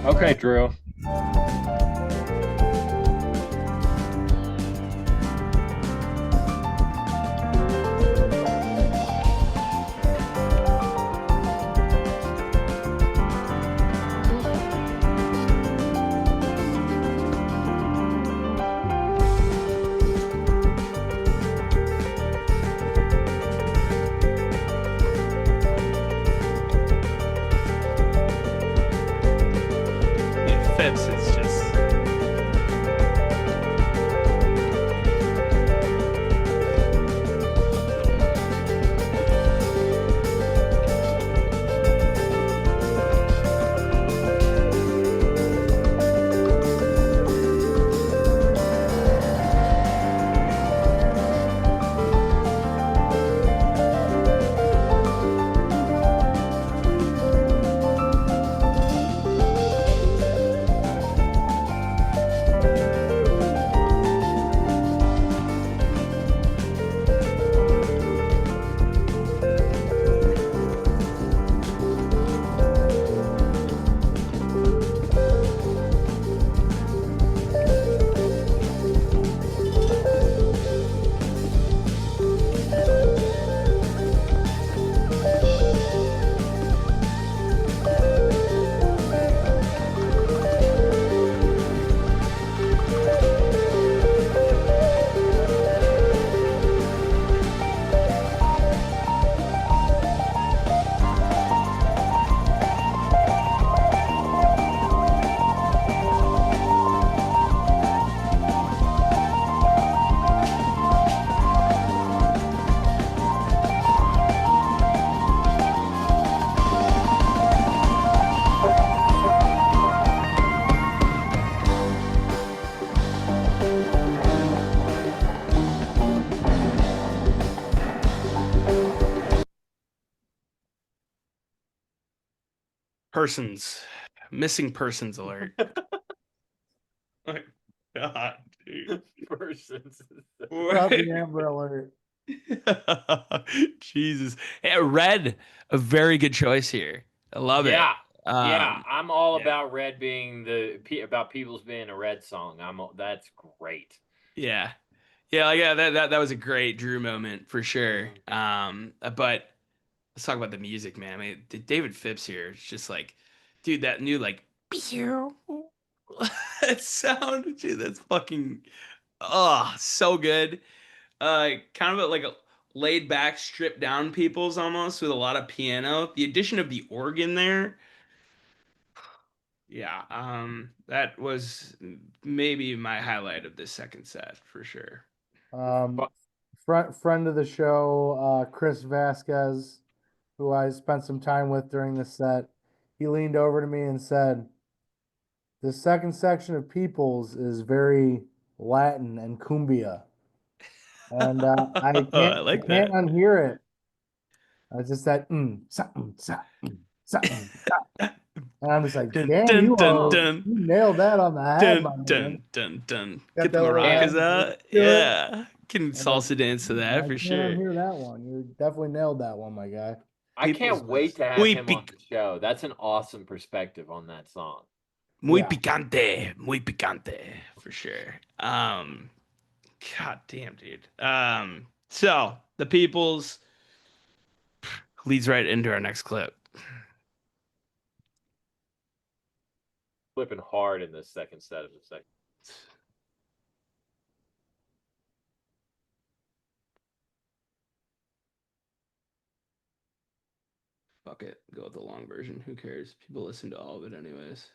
Okay, Drew. Missing persons alert. My God, dude. Persons. Put out the Amber Alert. Jesus. Yeah, Red, a very good choice here. I love Yeah. it. Yeah, I'm all yeah. about Red being about Peoples being a Red song. That's great. Yeah. Yeah, like, yeah, that was a great Drew moment for sure. But let's talk about the music, man. I mean, David Phipps here, it's just like, dude, that new like that sound, dude, that's fucking so good. Kind of like a laid back, stripped down Peoples almost with a lot of piano. The addition of the organ there, yeah, that was maybe my highlight of this second set for sure. Um, friend of the show, Chris Vasquez, who I spent some time with during the set, he leaned over to me and said, "The second section of Peoples is very Latin and cumbia," and I I can't like I can't that. unhear it. I just said something, something, and I'm just like, Dun "Damn, dun you dun are dun you nailed that on the head, my dun man." dun dun dun. Got Get that the little maracas Latin out. to it. Yeah, can And I salsa dance to that for can't sure. unhear that one. You definitely nailed that one, my guy. I People's can't wait to have muy him on the show. That's an awesome perspective on that song. muy Yeah. muy picante for sure. God damn, dude. So the Peoples leads right into our next clip. Flipping hard in the second set of the second. Fuck it, go with the long version. Who cares? People listen to all of it anyways.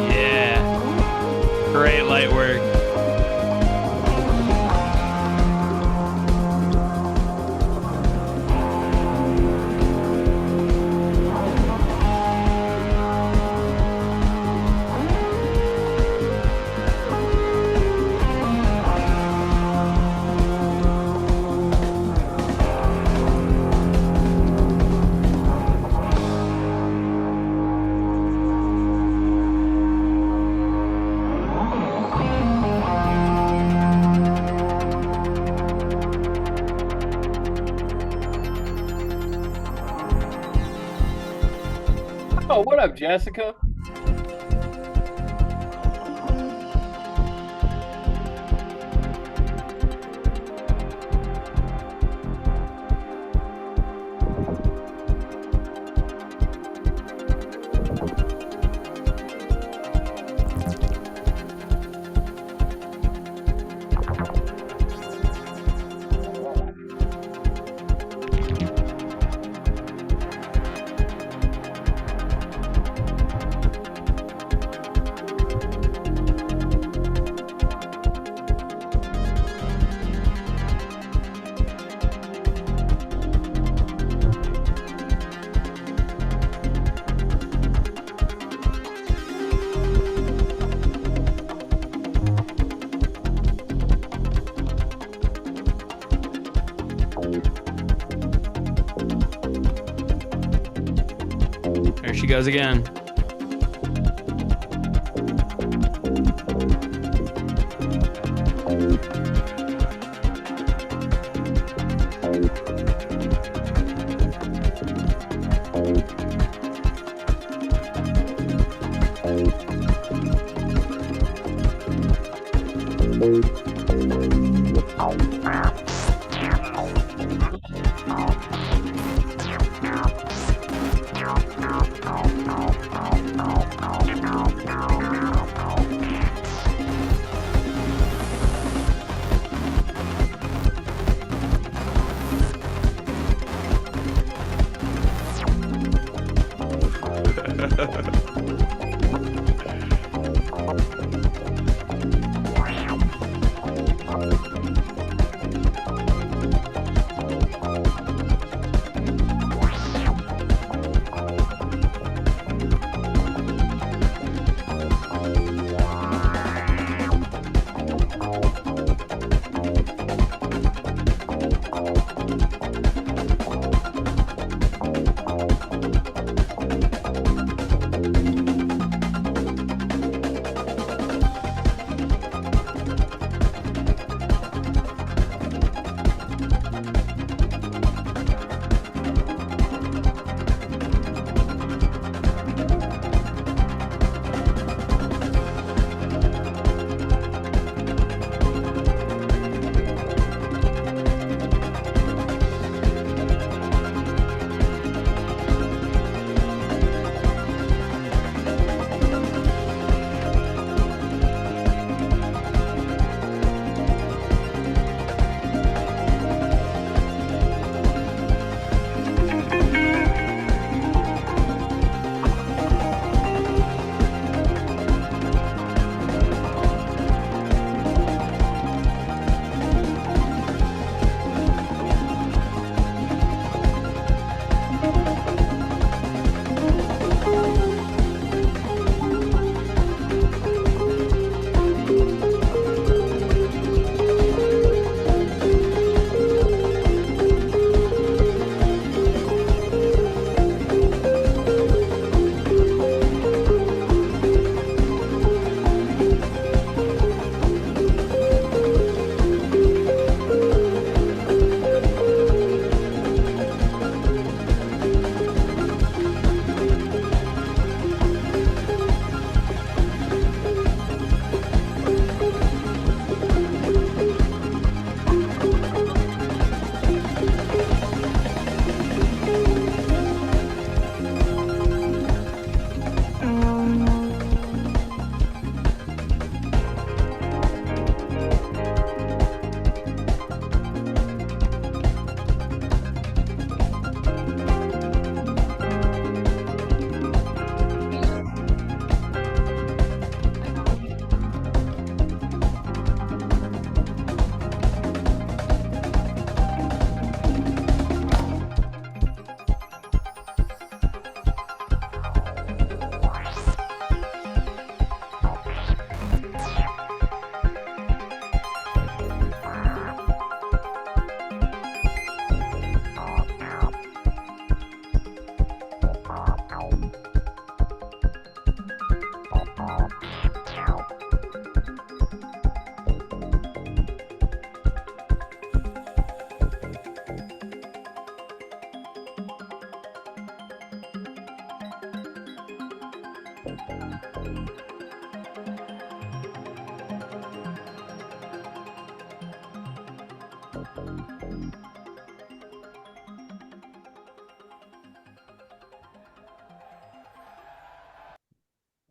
Yeah, great light work. Oh, what up, Jessica? There she goes again.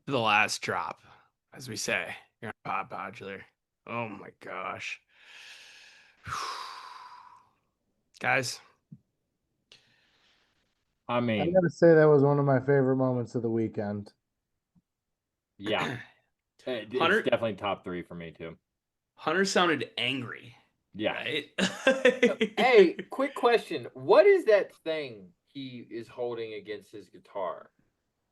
The last drop, as we say, you're on Pop Modular. Oh my gosh. Guys, I I mean, gotta say that was one of my favorite moments of the weekend. yeah, it's Hunter- definitely top 3 for me too. Hunter sounded angry, Yeah. right? Hey, quick question. What is that thing he is holding against his guitar?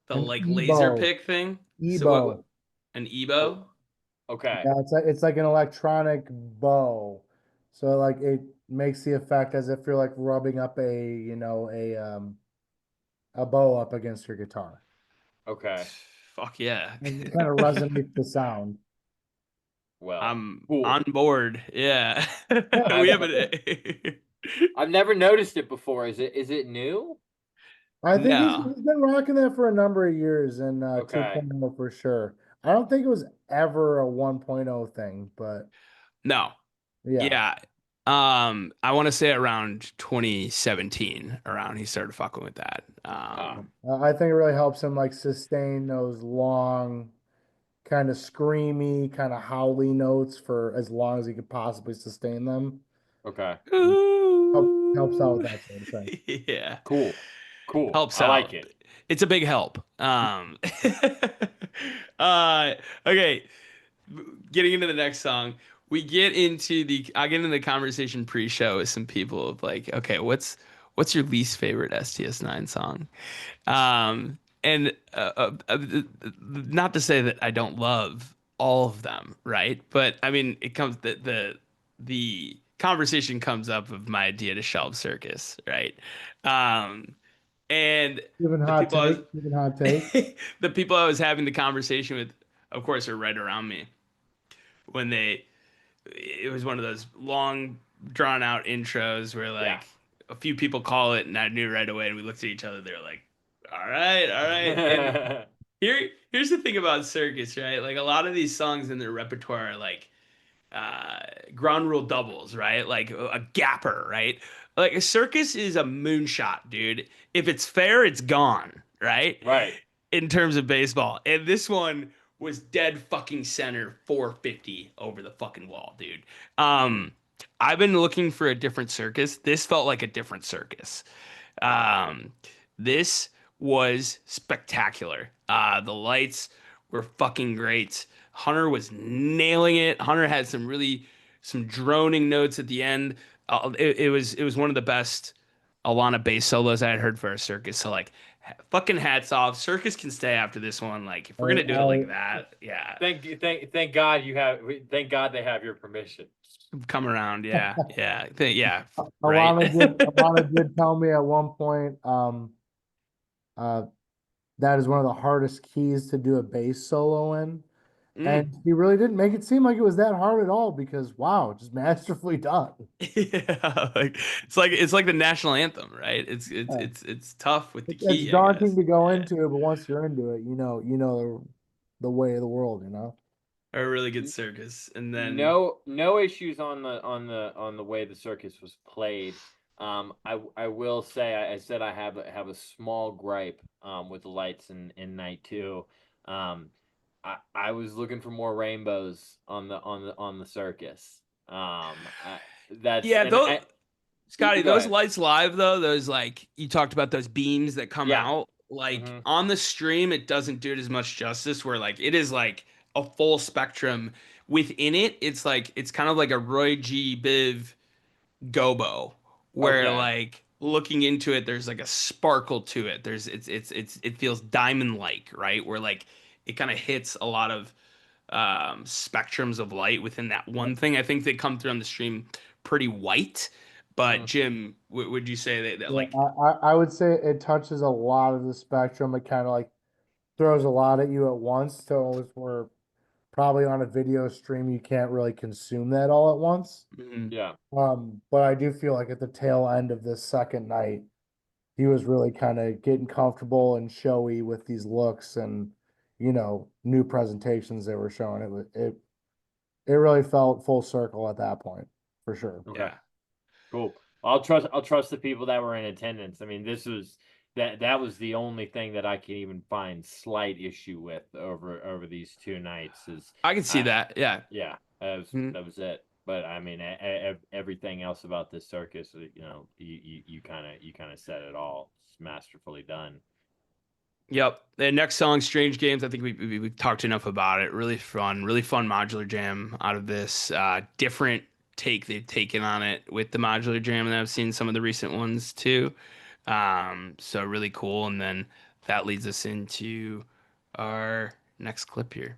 The An like laser Ebo. pick thing? So Ebo. an Ebo? Okay. Yeah, it's like an electronic bow. So like it makes the effect as if you're like rubbing up a, you know, a bow up against your guitar. Okay. Fuck yeah. And it kind of resonates the sound. Well, I'm cool. on board. Yeah. Yeah, We have it. I've never noticed it before. Is it new? I think No. he's been rocking that for a number of years, and Okay. 2.0 for sure. I don't think it was ever a 1.0 thing, but No. yeah. Yeah. I want to say around 2017, around he started fucking with that. I think it really helps him like sustain those long, kind of screamy, kind of howly notes for as long as he could possibly sustain them. Okay. Helps out with that sort of thing. Yeah. Cool. Helps I out. like it. It's a big help. Okay. Getting into the next song, I get into the conversation pre-show with some people of like, okay, what's your least favorite STS9 song? And not to say that I don't love all of them, right? But I mean, it comes the conversation comes up of my idea to shelve Circus, right? Um, and Even the hot people I was take. Even hot take. the people I was having the conversation with, of course, are right around me when it was one of those long drawn out intros where like Yeah. a few people call it and I knew right away and we looked at each other, they're like, all right, all right. And here's the thing about Circus, right? Like a lot of these songs in their repertoire are like ground rule doubles, right? Like a gapper, right? Like a Circus is a moonshot, dude. If it's fair, it's gone, right? Right. In terms of baseball. And this one was dead fucking center 450 over the fucking wall, dude. I've been looking for a different Circus. This felt like a different Circus. Um, this was spectacular. The lights were fucking great. Hunter was nailing it. Hunter had some droning notes at the end. It was one of the best Alana bass solos I had heard for a Circus. So like, fucking hats off. Circus can stay after this one. Like if we're gonna do it like that, yeah, Thank God thank God they have your permission. come around. Yeah, yeah, yeah. Right. Alana did tell me at one point, uh, that is one of the hardest keys to do a bass solo in. And he really didn't make it seem like it was that hard at all because wow, just masterfully done. Yeah, like it's like the national anthem, right? It's tough with the It's key, I daunting guess. to go Yeah. into, but once you're into it, you know the way of the world, you know. A really good Circus, and then No issues on the way the Circus was played. I will say I said I have a small gripe with the lights in night two. I was looking for more rainbows on the Circus. That's yeah, and those I, Scotty, go those ahead. lights live though, those like you talked about those beams that come Yeah. out, like Mhm. on the stream, it doesn't do it as much justice. Where like it is like a full spectrum within it. It's like it's kind of like a Roy G. Biv gobo, where Okay. like looking into it, there's like a sparkle to it. It feels diamond like, right? Where like it kind of hits a lot of spectrums of light within that one thing. I think they come through on the stream pretty white. But Mhm. Jim, would you say that Yeah, like I would say it touches a lot of the spectrum. It kind of like throws a lot at you at once. So it's where probably on a video stream you can't really consume that all at once. mhm. Yeah. But I do feel like at the tail end of this second night, he was really kind of getting comfortable and showy with these looks and new presentations they were showing. It really felt full circle at that point for sure. Okay. Yeah. Cool. I'll trust the people that were in attendance. I mean, that was the only thing that I can even find slight issue with over these two nights is I can see that. Yeah. yeah, Mhm. that was it. But I mean, everything else about this Circus, you kind of said it all. It's masterfully done. Yep. The next song, Strange Games. I think we've talked enough about it. Really fun modular jam out of this. Different take they've taken on it with the modular jam, and I've seen some of the recent ones too. So really cool. And then that leads us into our next clip here.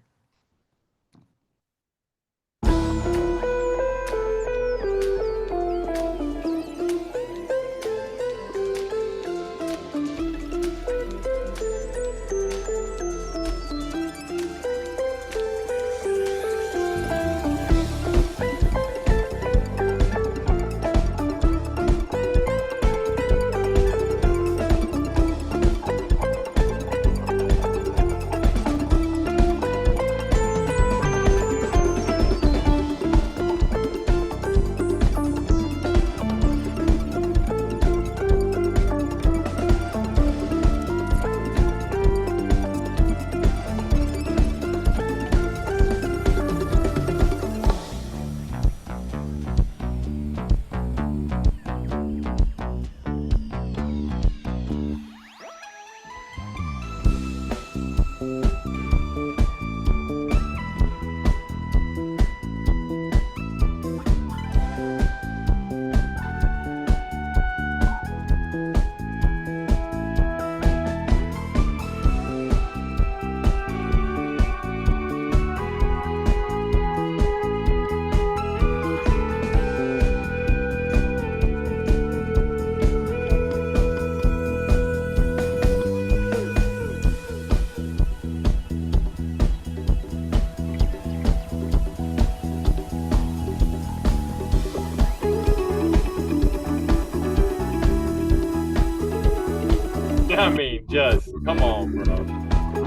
I mean, just come on, bro.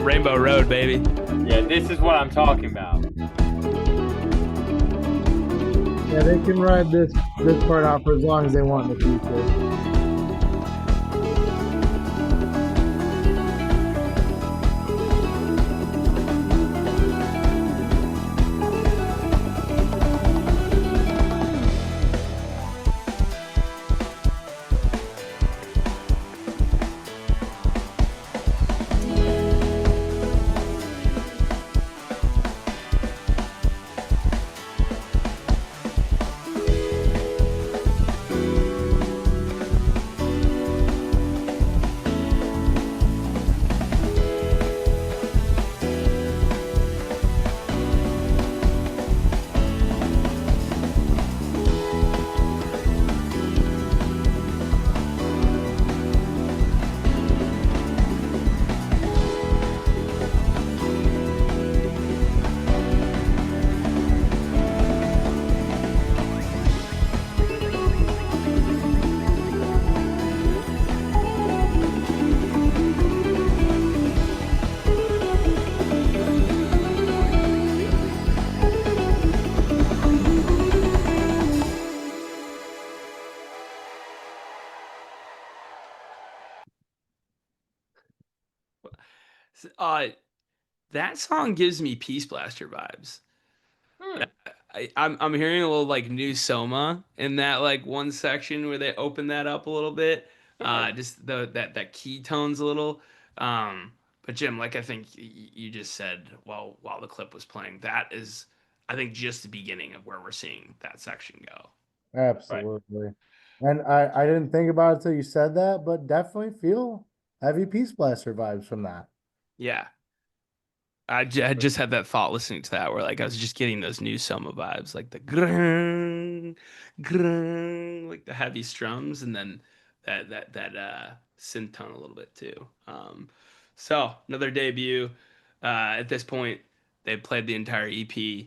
Rainbow Road, baby. Yeah, this is what I'm talking about. Yeah, they can ride this part out for as long as they want in the future. That song gives me Peace Blaster vibes. Hmm. I'm hearing a little like new Soma in that like one section where they open that up a little bit. Just that key tones a little. But Jim, like I think you just said while the clip was playing, that is I think just the beginning of where we're seeing that section go. Absolutely. And I didn't think about it till you said that, but definitely feel heavy Peace Blaster vibes from that. Yeah. I just had that thought listening to that where like I was just getting those new Soma vibes, like the grung, grung, like the heavy strums, and then that synth tone a little bit too. So another debut. At this point, they played the entire EP.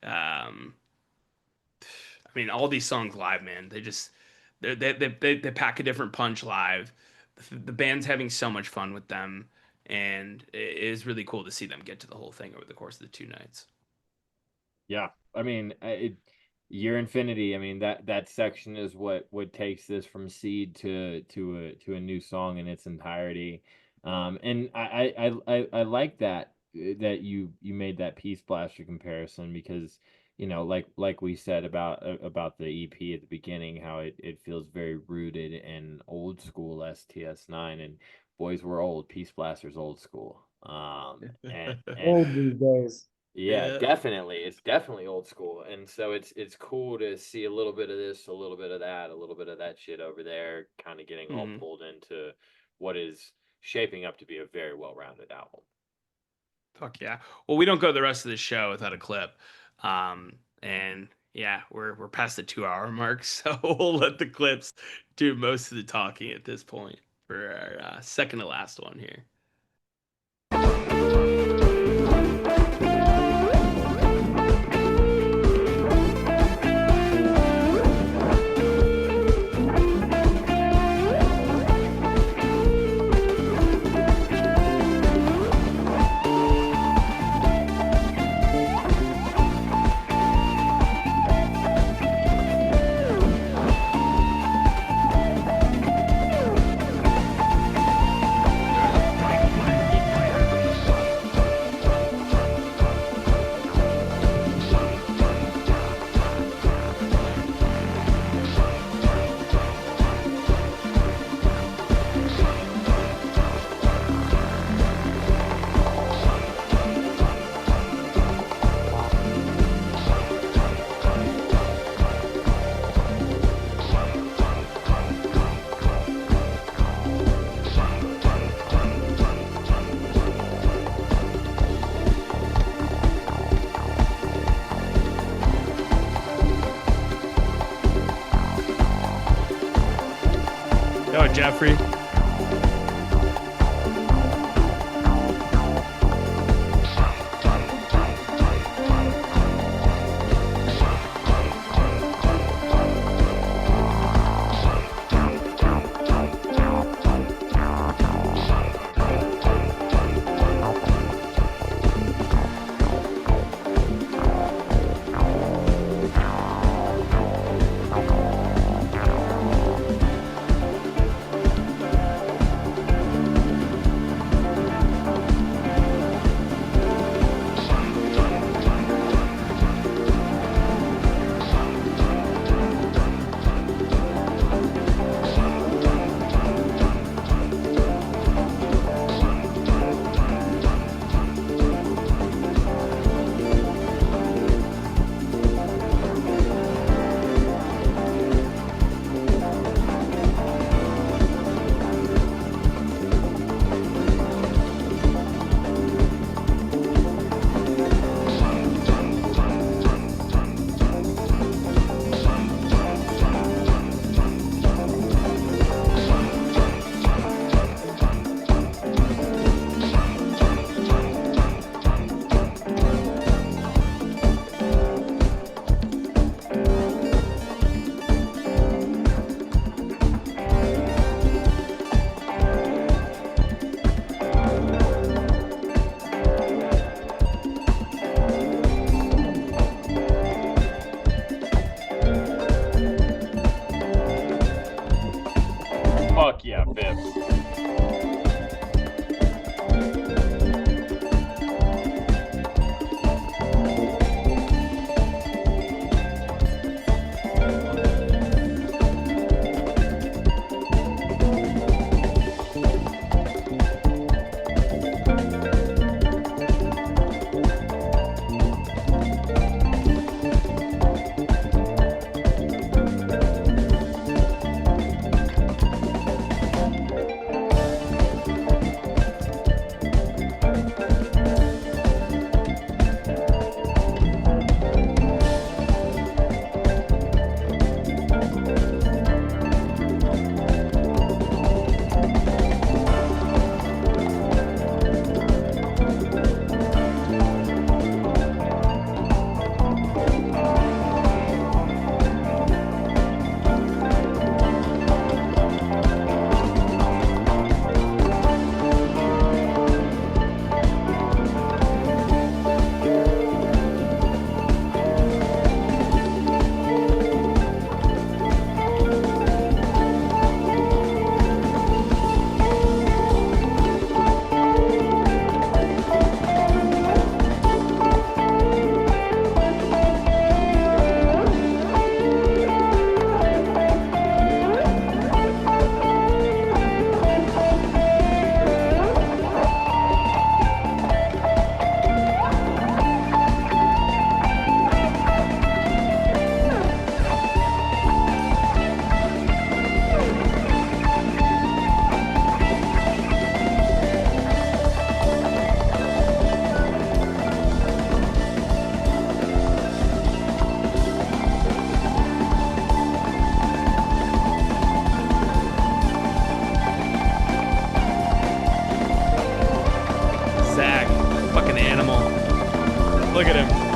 I mean, all these songs live, man. They pack a different punch live. The band's having so much fun with them, and it is really cool to see them get to the whole thing over the course of the 2 nights. Yeah, I mean, Year Infinity. I mean that section is what takes this from seed to a new song in its entirety. And I like that you made that Peace Blaster comparison because like we said about the EP at the beginning, how it feels very rooted in old school STS9, and boys, we're old. Peace Blaster's old school. And Old these days. yeah, Yeah. definitely. It's definitely old school. And so it's cool to see a little bit of this, a little bit of that, a little bit of that shit over there, kind of getting all Mhm. pulled into what is shaping up to be a very well-rounded album. Fuck yeah. Well, we don't go the rest of the show without a clip. And yeah, we're past the 2 hour mark, so we'll let the clips do most of the talking at this point for our second to last one here. Go, Jeffrey. Look at him.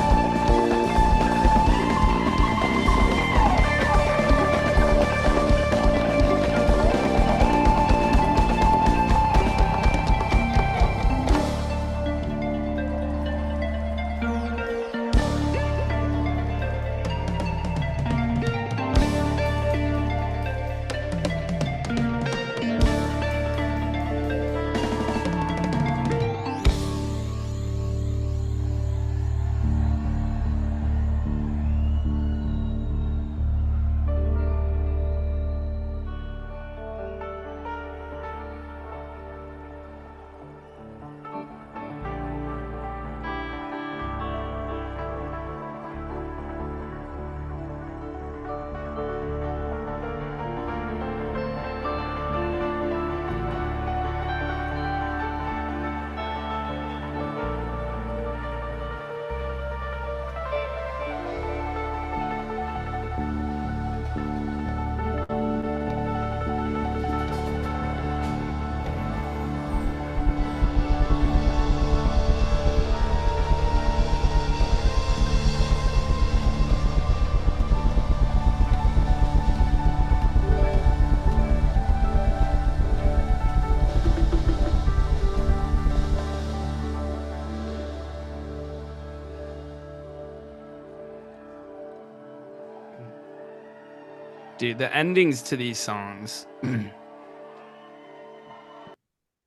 Dude, the endings to these songs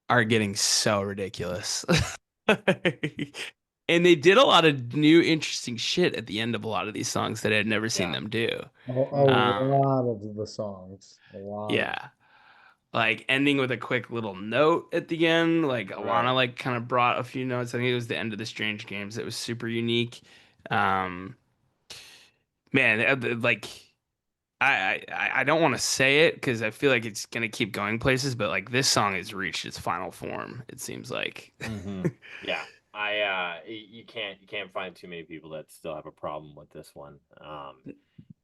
are getting so ridiculous. And they did a lot of new interesting shit at the end of a lot of these songs that I had never seen Yeah. them do. A Um, lot of the songs. A lot. Yeah. Like ending with a quick little note at the end. Like Alana Right. like kind of brought a few notes. I think it was the end of the Strange Games that was super unique. Um Man, like I don't want to say it because I feel like it's gonna keep going places, but like this song has reached its final form, it seems like. Yeah. You can't find too many people that still have a problem with this one.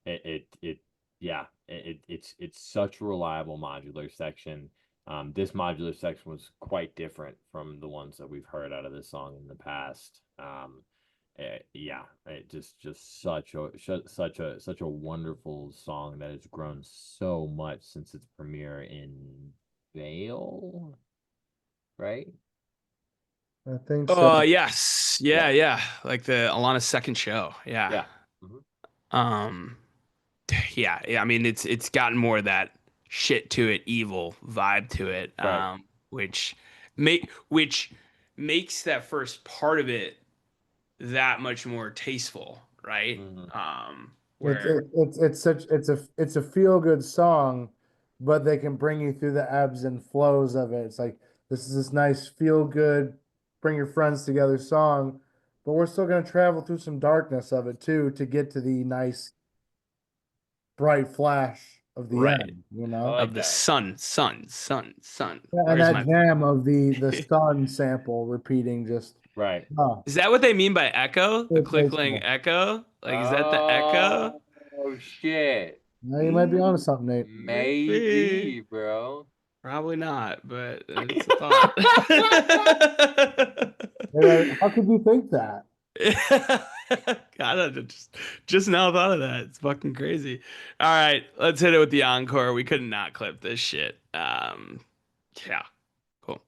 It's such a reliable modular section. This modular section was quite different from the ones that we've heard out of this song in the past. It just such a wonderful song that has grown so much since its premiere in Vale, right? I think so. Yes. Yeah. Like the Alana's second show. Yeah. Yeah. Mhm. Um yeah, I mean it's gotten more of that shit to it, evil vibe to it. Right. Which makes that first part of it that much more tasteful, right? Mhm. Where It's a feel good song, but they can bring you through the ebbs and flows of it. It's like this is this nice feel good, bring your friends together song, but we're still gonna travel through some darkness of it too to get to the nice bright flash of the right end, you I know? like of the that. sun. Yeah, and Where's that my jam of the sun sample repeating just Right. oh, Is that what they mean by echo? The so clickling tasteful. echo? Like is that the echo? Oh shit. Now you might be onto something, Nate. Maybe. Maybe, bro. Probably not, but it's a thought. How could you think that? God, I just now thought of that. It's fucking crazy. All right, let's hit it with the encore. We could not clip this shit. Yeah, cool.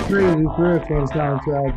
Crazy Hurricane soundtrack.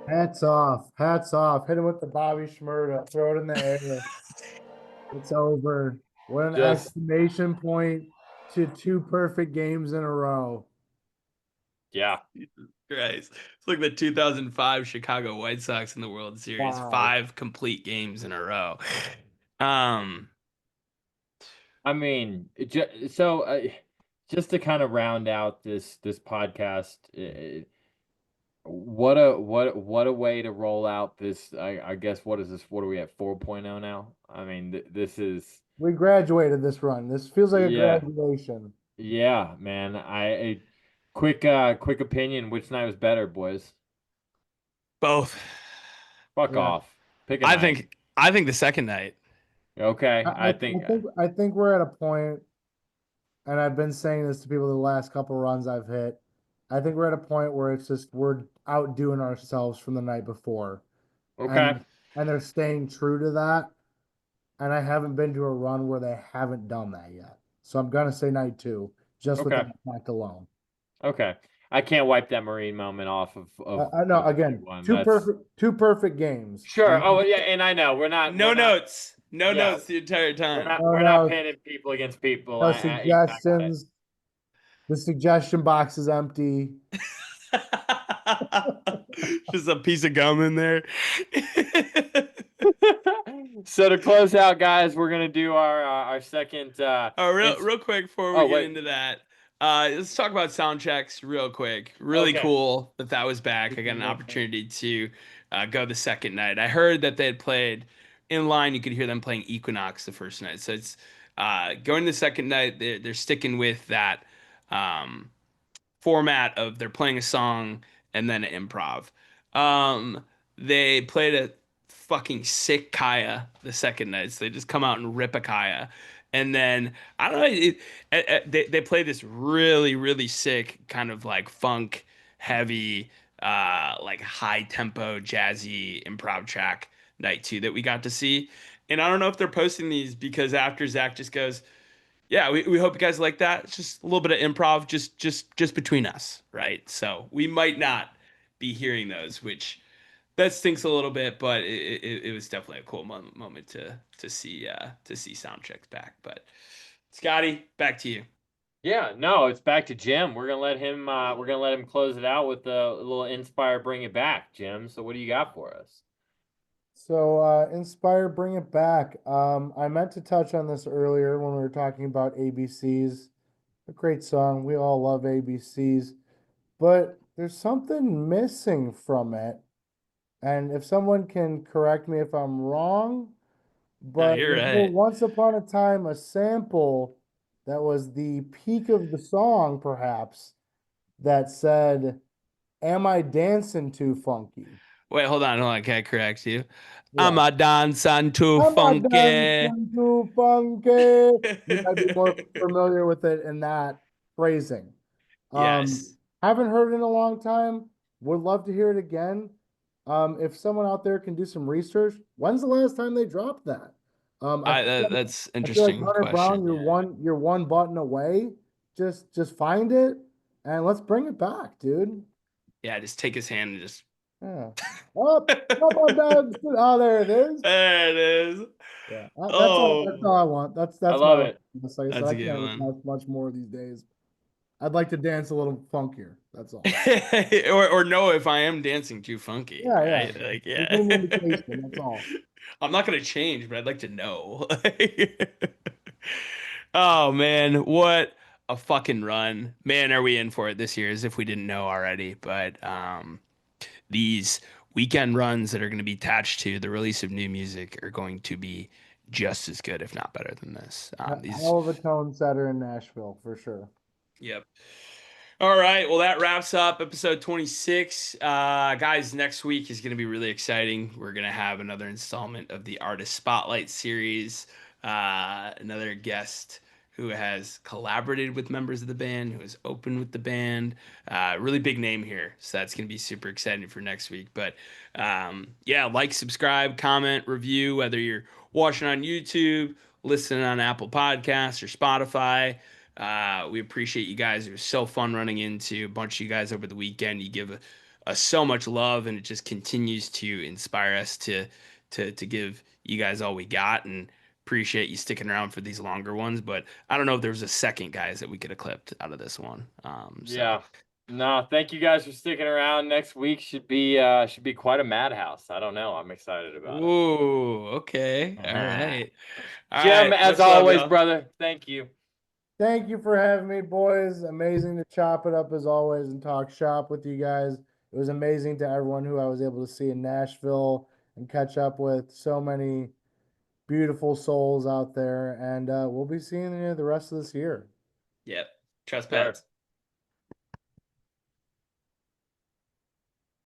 Hats off. Hats off. Hit him with the Bobby Shmurda. Throw it in the air. It's over. What an Just- exclamation point to 2 perfect games in a row. Yeah. Christ. It's like the 2005 Chicago White Sox in the World Series. Wow. 5 complete games in a row. Um, I mean, just to kind of round out this podcast, what a way to roll out this. I guess what is this? What are we at 4.0 now? I mean, this is We graduated this run. This feels like a Yeah. graduation. yeah, man. Quick opinion. Which night was better, boys? both. Fuck Yeah. off. Pick a I night. think the second night. Okay, I think we're at a point, and I've been saying this to people the last couple runs I've hit. I think we're at a point where it's just we're outdoing ourselves from the night before. okay. And they're staying true to that. And I haven't been to a run where they haven't done that yet. So I'm gonna say night 2, just with Okay. that fact alone. Okay. I can't wipe that Marine moment off of I know of again, 21. two That's perfect games. sure. Oh yeah, and I know we're not No we're not, notes. No yeah, notes the entire we're time. not No, we're not no. pitting people against people. No I got it. suggestions. The suggestion box is empty. Just a piece of gum in there. So to close out, guys, we're gonna do our second. Oh, real quick before we Oh, get wait. into that, let's talk about sound checks real quick. Really Okay. cool that was back. I got an opportunity to go the second night. I heard that they had played in line. You could hear them playing Equinox the first night. So it's going the second night. They're sticking with that format of they're playing a song and then an improv. They played a fucking sick Kaya the second night. So they just come out and rip a Kaya. And then I don't know. They play this really really sick kind of like funk heavy, like high tempo jazzy improv track night too that we got to see. And I don't know if they're posting these because after Zach just goes, yeah, we hope you guys like that. It's just a little bit of improv, just between us, right? So we might not be hearing those, which that stinks a little bit, but it was definitely a cool moment to see sound checks back. But Scotty, back to you. Yeah, no, it's back to Jim. We're gonna let him close it out with a little inspire, bring it back, Jim. So what do you got for us? So, Inspire, bring it back. I meant to touch on this earlier when we were talking about ABCs. A great song. We all love ABCs, but there's something missing from it. And if someone can correct me if I'm wrong, No, but you're was there right. once upon a time a sample that was the peak of the song, perhaps, that said, "Am I dancing too funky?" Wait, hold on. Can I correct you? I'm Yeah. a dancing too I'm a funky. dancing too funky. You might be more familiar with it in that phrasing. Um, Yes. haven't heard it in a long time. Would love to hear it again. If someone out there can do some research, when's the last time they dropped that? That's I feel like interesting Hunter Brown, question. Yeah. you're one button away. Just find it and let's bring it back, dude. Yeah, just take his hand and just Yeah. Up on dogs. Oh, there it is. there it is. Yeah, that's all. That's Oh, all I want. I That's my love it. request. Like I said, that's I a good can't really one. ask much more these days. I'd like to dance a little funkier. That's all. or know if I am dancing too funky, Yeah, yeah. right? Like, Give yeah. me an indication. That's all. I'm not gonna change, but I'd like to know. Oh man, what a fucking run. Man, are we in for it this year as if we didn't know already. But these weekend runs that are going to be attached to the release of new music are going to be just as good, if not better than this. These Hell of a tone setter in Nashville for sure. Yep. All right. Well, that wraps up episode 26. Guys, next week is going to be really exciting. We're going to have another installment of the Artist Spotlight series. Another guest who has collaborated with members of the band, who has opened with the band. Really big name here. So that's going to be super exciting for next week. But yeah, like, subscribe, comment, review, whether you're watching on YouTube, listening on Apple Podcasts or Spotify. We appreciate you guys. It was so fun running into a bunch of you guys over the weekend. You give us so much love, and it just continues to inspire us to give you guys all we got. And appreciate you sticking around for these longer ones. But I don't know if there was a second, guys, that we could have clipped out of this one. So Yeah. No, thank you guys for sticking around. Next week should be quite a madhouse. I don't know. I'm excited about it. ooh, okay, all right, all Jim, right. as Much love, always, y'all. brother, thank you. Thank you for having me, boys. Amazing to chop it up as always and talk shop with you guys. It was amazing to everyone who I was able to see in Nashville and catch up with. So many beautiful souls out there, and we'll be seeing you the rest of this year. Yep. Trust Sure. pets.